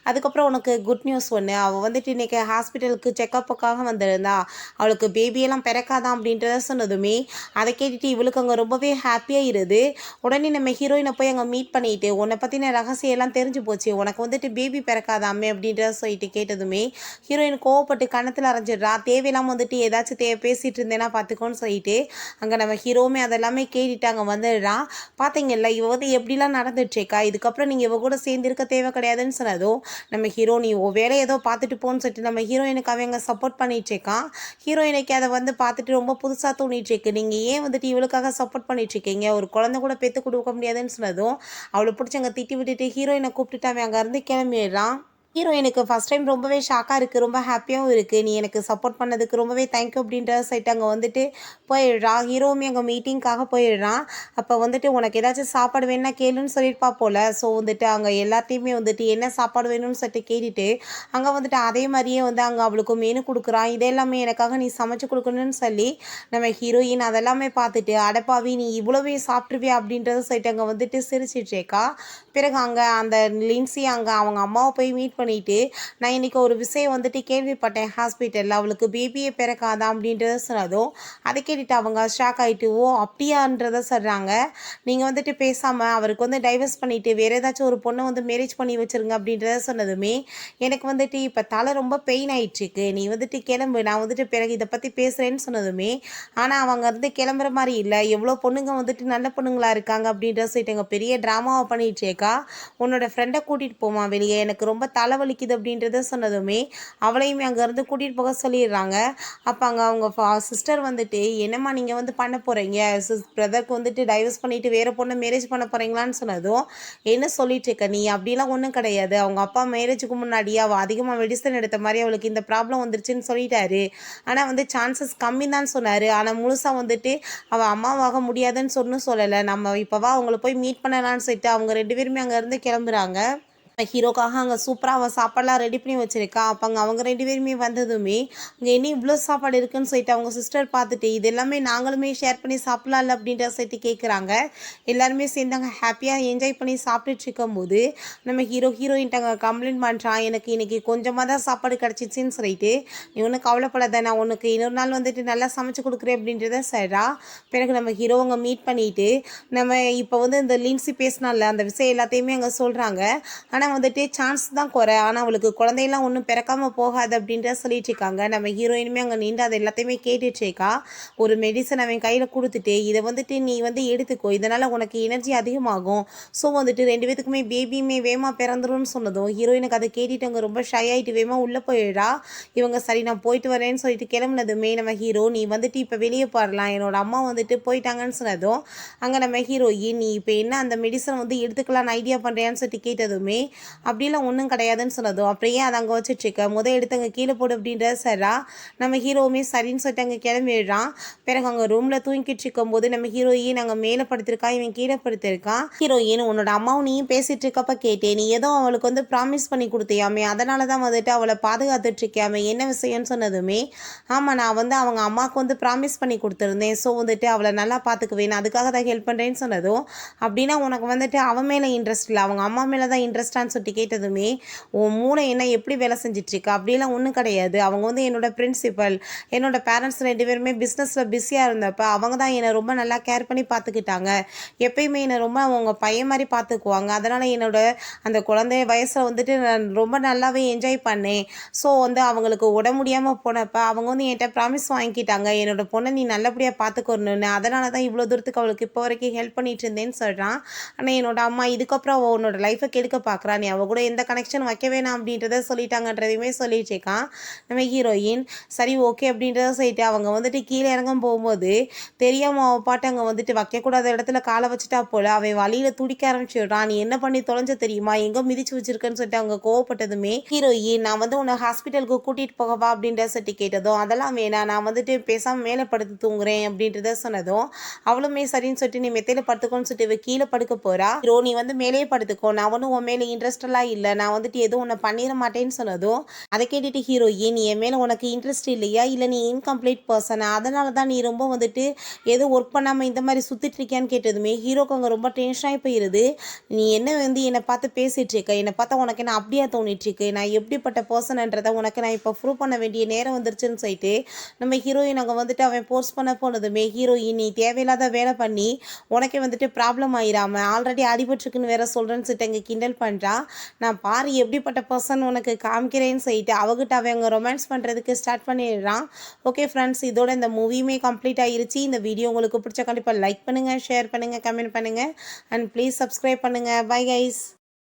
Speaker 1: அதுக்கப்புறம் உனக்கு குட் நியூஸ் ஒன்று, அவள் வந்துட்டு இன்றைக்கி ஹாஸ்பிட்டலுக்கு செக்கப்புக்காக வந்திருந்தா, அவளுக்கு பேபியெல்லாம் பிறக்காதான் அப்படின்றத சொன்னதுமே அதை கேட்டுட்டு இவளுக்கு அங்கே ரொம்பவே ஹாப்பியாக இருது. உடனே நம்ம ஹீரோயினை போய் அங்கே மீட் பண்ணிட்டு உன்னை பற்றின ரகசியம் எல்லாம் தெரிஞ்சு போச்சு, உனக்கு வந்துட்டு பேபி பிறக்காதாமே அப்படின்றத சொல்லிட்டு கேட்டதுமே ஹீரோயின் கோவப்பட்டு கணத்தில் அரைஞ்சிடுறா. தேவையில்லாமல் வந்துட்டு ஏதாச்சும் பேசிகிட்டு இருந்தேன்னா பார்த்துக்கோன்னு சொல்லிட்டு அங்கே நம்ம ஹீரோவுமே அதெல்லாமே கேட்டுட்டு அங்கே வந்துடுறான். பார்த்தீங்கல்ல இவ வந்து எப்படிலாம் நடந்துட்டுருக்கா, இதுக்கப்புறம் நீங்கள் இவ கூட சேர்ந்துருக்க தேவை கிடையாதுன்னு சொன்னதும் நம்ம ஹீரோ நீ வேலை ஏதோ பார்த்துட்டு போன்னு சொல்லிட்டு நம்ம ஹீரோயினுக்கு அவங்க சப்போர்ட் பண்ணிட்டுருக்கான். ஹீரோயினுக்கு அதை வந்து பார்த்துட்டு ரொம்ப புதுசாக தோணிட்டுருக்கு, நீங்கள் ஏன் வந்துட்டு இவளுக்காக சப்போர்ட் பண்ணிட்டுருக்கீங்க, ஒரு குழந்தை கூட பெற்று கொடுக்க முடியாதுன்னு சொன்னதும் அவளை பிடிச்சி அங்கே திட்டி விட்டுட்டு ஹீரோயினை கூப்பிட்டுட்டு அவன் அங்கேருந்து கிளம்பிடுறான். ஹீரோயினுக்கு ஃபஸ்ட் டைம் ரொம்பவே ஷாக்காக இருக்குது, ரொம்ப ஹாப்பியாகவும் இருக்குது, நீ எனக்கு சப்போர்ட் பண்ணதுக்கு ரொம்பவே தேங்க்யூ அப்படின்ற சைட் அங்கே வந்துட்டு போயிடுறா. ஹீரோவுமே அங்கே மீட்டிங்காக போயிடுறான். அப்போ வந்துட்டு உனக்கு ஏதாச்சும் சாப்பாடு வேணுன்னா கேளுன்னு சொல்லியிருப்பா போல். ஸோ வந்துட்டு அங்கே எல்லாத்தையுமே வந்துட்டு என்ன சாப்பாடு வேணும்னு சொல்லிட்டு கேட்டுட்டு அங்கே வந்துட்டு அதே மாதிரியே வந்து அங்கே அவளுக்கு மெனு கொடுக்குறான். இதெல்லாமே எனக்காக நீ சமைச்சு கொடுக்கணும்னு சொல்லி நம்ம ஹீரோயின் அதெல்லாமே பார்த்துட்டு அடப்பாவி நீ இவ்வளோவே சாப்பிட்ருவியா அப்படின்றத சைட் அங்கே வந்துட்டு சிரிச்சிட்ருக்கா. பிறகு அங்கே அந்த லின்சி அங்கே அவங்க அம்மாவை போய் மீட் பண்ணிட்டு நான் இன்றைக்கி ஒரு விஷயம் வந்துட்டு கேள்விப்பட்டேன், ஹாஸ்பிட்டலில் அவளுக்கு பேபியை பிறக்காதான் அப்படின்றத சொன்னதும் அதை கேட்டுட்டு அவங்க ஷாக் ஆகிட்டு ஓ அப்படியான்றத சொல்கிறாங்க. நீங்கள் வந்துட்டு பேசாமல் அவருக்கு வந்து டைவர்ஸ் பண்ணிவிட்டு வேறு ஏதாச்சும் ஒரு பொண்ணை வந்து மேரேஜ் பண்ணி வச்சுருங்க அப்படின்றத சொன்னதுமே எனக்கு வந்துட்டு இப்போ தலை ரொம்ப பெயின் ஆகிட்டுருக்கு, நீ வந்துட்டு கிளம்பு, நான் வந்துட்டு பிறகு இதை பற்றி பேசுகிறேன்னு சொன்னதுமே ஆனால் அவங்க வந்து கிளம்புற மாதிரி இல்லை, எவ்வளோ பொண்ணுங்க வந்துட்டு நல்ல பொண்ணுங்களாக இருக்காங்க அப்படின்றத சொல்லிட்டு எங்கள் பெரிய ட்ராமாவை பண்ணிகிட்ருக்கா. உன்னோட ஃப்ரெண்டை கூட்டிகிட்டு போமா வெளியே, எனக்கு ரொம்ப தலை தலை வலிக்குது அப்படின்றத சொன்னதுமே அவளையுமே அங்கேருந்து கூட்டிகிட்டு போக சொல்லிடுறாங்க. அப்போ அங்கே அவங்க சிஸ்டர் வந்துட்டு, என்னம்மா நீங்கள் வந்து பண்ண போகிறீங்க, பிரதருக்கு வந்துட்டு டைவர்ஸ் பண்ணிவிட்டு வேறு பொண்ணை மேரேஜ் பண்ண போகிறீங்களான்னு சொன்னதும், என்ன சொல்லிட்டு இருக்க நீ, அப்படிலாம் ஒன்றும் கிடையாது, அவங்க அப்பா மேரேஜுக்கு முன்னாடியே அவள் அதிகமாக மெடிசன் எடுத்த மாதிரி அவளுக்கு இந்த ப்ராப்ளம் வந்துருச்சுன்னு சொல்லிட்டாரு. ஆனால் வந்து சான்சஸ் கம்மி தான் சொன்னார். ஆனால் முழுசாக வந்துட்டு அவள் அம்மாவாக முடியாதுன்னு சொல்லலை. நம்ம இப்போவா அவங்கள போய் மீட் பண்ணலான்னு சொல்லிட்டு அவங்க 2 பேருமே அங்கேருந்து கிளம்புறாங்க. ஹீரோக்காக அங்கே சூப்பராக அவள் சாப்பாடெலாம் ரெடி பண்ணி வச்சுருக்கா. அப்போ அவங்க 2 பேருமே வந்ததுமே, அங்கே என்ன இவ்வளோ சாப்பாடு இருக்குன்னு சொல்லிட்டு அவங்க சிஸ்டர் பார்த்துட்டு, இது எல்லாமே நாங்களுமே ஷேர் பண்ணி சாப்பிட்லாம்ல அப்படின்ற சொல்லிட்டு கேட்குறாங்க. எல்லாருமே சேர்ந்து அங்கே ஹாப்பியாக என்ஜாய் பண்ணி சாப்பிட்டுட்டு இருக்கும்போது நம்ம ஹீரோயின்ட்ட அங்கே கம்ப்ளைண்ட் பண்ணுறான், எனக்கு இன்றைக்கி கொஞ்சமாக தான் சாப்பாடு கிடச்சிச்சின்னு சொல்லிட்டு, நீ ஒன்றும் கவலைப்படாத, நான் உனக்கு இன்னொரு நாள் வந்துட்டு நல்லா சமைச்சு கொடுக்குறேன் அப்படின்றத சொல்கிறா. பிறகு நம்ம ஹீரோவங்க மீட் பண்ணிவிட்டு, நம்ம இப்போ வந்து இந்த லின்சி பேசினால அந்த விஷயம் எல்லாத்தையுமே அங்கே சொல்கிறாங்க. ஆனால் வந்துட்டு சான்ஸ் தான் குறை, ஆனால் அவளுக்கு குழந்தையெல்லாம் ஒன்றும் பிறக்காமல் போகாது அப்படின்ற சொல்லிட்டு இருக்காங்க. நம்ம ஹீரோயினுமே அங்கே நின்று அதை எல்லாத்தையுமே கேட்டுட்ருக்கா. ஒரு மெடிசன் அவன் கையில் கொடுத்துட்டு, இதை வந்துட்டு நீ வந்து எடுத்துக்கோ, இதனால் உனக்கு எனர்ஜி அதிகமாகும், ஸோ வந்துட்டு 2 பேத்துக்குமே பேபியுமே வேகமாக பிறந்துரும்னு சொன்னதும் ஹீரோயினுக்கு அதை கேட்டுட்டு அங்கே ரொம்ப ஷை ஆகிட்டு வேகமாக உள்ளே போயிடுறா. இவங்க சரி நான் போயிட்டு வரேன்னு சொல்லிட்டு கிளம்புனதுமே நம்ம ஹீரோ, நீ வந்துட்டு இப்போ வெளியே போடலாம், என்னோட அம்மா வந்துட்டு போயிட்டாங்கன்னு சொன்னதும் அங்கே நம்ம ஹீரோயின், நீ இப்போ என்ன அந்த மெடிசன் வந்து எடுத்துக்கலான்னு ஐடியா பண்ணுறியான்னு சொல்லிட்டு கேட்டதுமே, அப்படிலாம் ஒன்றும் கிடையாதுன்னு சொன்னதும், அப்படியே அதை அங்கே வச்சுட்ருக்க எடுத்து அங்கே கீழே போடு அப்படின்றத சரா. நம்ம ஹீரோவுமே சரின்னு சொல்லிட்டு அங்கே கிளம்பிடுறான். பிறகு அங்கே ரூமில் தூங்கிட்டு இருக்கும்போது நம்ம ஹீரோயின் அங்கே மேலே படுத்திருக்கா, இவன் கீழே படுத்திருக்கான். ஹீரோயின், உன்னோட அம்மாவும் நீயும் பேசிகிட்டு இருக்கப்ப கேட்டேன், நீ ஏதோ அவளுக்கு வந்து ப்ராமிஸ் பண்ணி கொடுத்தியாமே, அதனால தான் வந்துட்டு அவளை பாதுகாத்துட்டு இருக்கியாமே, என்ன விஷயம்னு சொன்னதுமே, ஆமாம் நான் வந்து அவங்க அம்மாவுக்கு வந்து ப்ராமிஸ் பண்ணி கொடுத்துருந்தேன், ஸோ வந்துட்டு அவளை நல்லா பார்த்துக்குவேன், அதுக்காக தான் ஹெல்ப் பண்ணுறேன்னு சொன்னதும், அப்படின்னா உனக்கு வந்துட்டு அவன் மேலே இன்ட்ரெஸ்ட் இல்லை, அவங்க அம்மா மேலே தான் இன்ட்ரெஸ்டான்னு சொல்லிட்டு கேட்டதுமே, உன் மூளை என்ன எப்படி வேலை செஞ்சிட்ருக்கு, அப்படிலாம் ஒன்றும் கிடையாது, அவங்க வந்து என்னோட பிரின்சிபல், என்னோட பேரண்ட்ஸ் 2 பேருமே பிஸ்னஸில் பிஸியாக இருந்தப்போ அவங்க தான் என்னை ரொம்ப நல்லா கேர் பண்ணி பார்த்துக்கிட்டாங்க, எப்பயுமே என்னை ரொம்ப அவங்க பையன் மாதிரி பார்த்துக்குவாங்க, அதனால் என்னோட அந்த குழந்தை வயசில் வந்துட்டு நான் ரொம்ப நல்லாவே என்ஜாய் பண்ணேன். ஸோ வந்து அவங்களுக்கு உடம்பு முடியாமல் போனப்போ அவங்க வந்து என்கிட்ட ப்ராமிஸ் வாங்கிக்கிட்டாங்க, என்னோட பொண்ணை நீ நல்லபடியாக பார்த்துக்கணுன்னு, அதனால தான் இவ்வளோ தூரத்துக்கு அவளுக்கு இப்போ வரைக்கும் ஹெல்ப் பண்ணிட்டு இருந்தேன்னு சொல்கிறான். ஆனால் என்னோட அம்மா இதுக்கப்புறம் உன்னோட லைஃப்பை கெடுக்க பார்க்குறா, நீ அவள் கூட எந்த கனெக்ஷன் வைக்க வேணாம் அப்படின்றத சொல்லிட்டாங்கன்றதையுமே சொல்லிட்டு இருக்கான் நம்ம ஹீரோயின். சரி ஓகே அப்படின்றத சொல்லிட்டு அவங்க வந்துட்டு கீழே இறங்கும் போகும்போது தெரியாமல் அவள் பாட்டு அங்கே வந்துட்டு வைக்கக்கூடாத இடத்துல காலை வச்சுட்டா போல் அவன் வழியில் துடிக்க ஆரம்பிச்சுடுறான். நீ என்ன பண்ணி தொலைஞ்ச தெரியுமா, எங்கே மிதிச்சு வச்சிருக்கேன்னு சொல்லிட்டு அவங்க கோவப்பட்டதுமே ஹீரோயின், நான் வந்து உன்னை ஹாஸ்பிட்டலுக்கு கூட்டிகிட்டு போகவா அப்படின்ற சொல்லிட்டு கேட்டதும், அதெல்லாம் வேணாம், நான் வந்துட்டு பேசாமல் மேலே படுத்து தூங்குறேன் அப்படின்றத சொன்னதும் அவளுமே சரின்னு சொல்லிட்டு நீ மெத்தையில் படுத்துக்கோன்னு சொல்லிட்டு கீழே படுக்க போகிறா. ஹீரோ, நீ வந்து மேலேயே படுத்துக்கோ, நான் ஒன்றும் உன் மேலே இன்ட்ரெஸ்டெல்லாம் இல்லை, நான் வந்துட்டு எதுவும் உன்னை பண்ணிட மாட்டேன்னு சொன்னதும் அதை கேட்டுட்டு ஹீரோயின், என் மேலே உனக்கு இன்ட்ரெஸ்ட் இல்லையா, இல்லை நீ இன்கம்ப்ளீட் பர்சனா, அதனால தான் நீ ரொம்ப வந்துட்டு எதுவும் ஒர்க் பண்ணாமல் இந்த மாதிரி சுற்றிட்டு இருக்கியான்னு கேட்டதுமே ஹீரோக்கு அங்கே ரொம்ப டென்ஷனாகி போயிடுது. நீ என்ன வந்து என்னை பார்த்து பேசிகிட்டு இருக்க, என்னை பார்த்தா உனக்கு என்ன அப்படியே தோணிட்டுருக்கு, நான் எப்படிப்பட்ட பர்சன்ன்றதை உனக்கு நான் இப்போ ப்ரூவ் பண்ண வேண்டிய நேரம் வந்துருச்சுன்னு சொல்லிட்டு நம்ம ஹீரோயின் அங்கே வந்துட்டு அவன் போர்ஸ் பண்ண போனதுமே ஹீரோயின், நீ தேவையில்லாத வேலை பண்ணி உனக்கே வந்துட்டு ப்ராப்ளம் ஆயிடாமல் ஆல்ரெடி அடிபட்டுருக்குன்னு வேற சொல்கிறேன்னு சொல்லிட்டு அங்கே கிண்டல் பண்ணுறா. நான் பாரு எப்படிப்பட்ட பர்சன் உனக்கு காமிக்கிறேன்னு சொல்லிட்டு அவகிட்ட அவங்க ரொமான்ஸ் பண்ணுறதுக்கு ஸ்டார்ட் பண்ணிடுறான். ஓகே ஃப்ரெண்ட்ஸ், இதோட இந்த மூவியுமே கம்ப்ளீட் ஆகிருச்சு. இந்த வீடியோ உங்களுக்கு பிடிச்ச கண்டிப்பாக லைக் பண்ணுங்கள், ஷேர் பண்ணுங்கள், கமெண்ட் பண்ணுங்கள் அண்ட் ப்ளீஸ் சப்ஸ்கிரைப் பண்ணுங்கள். Bye guys.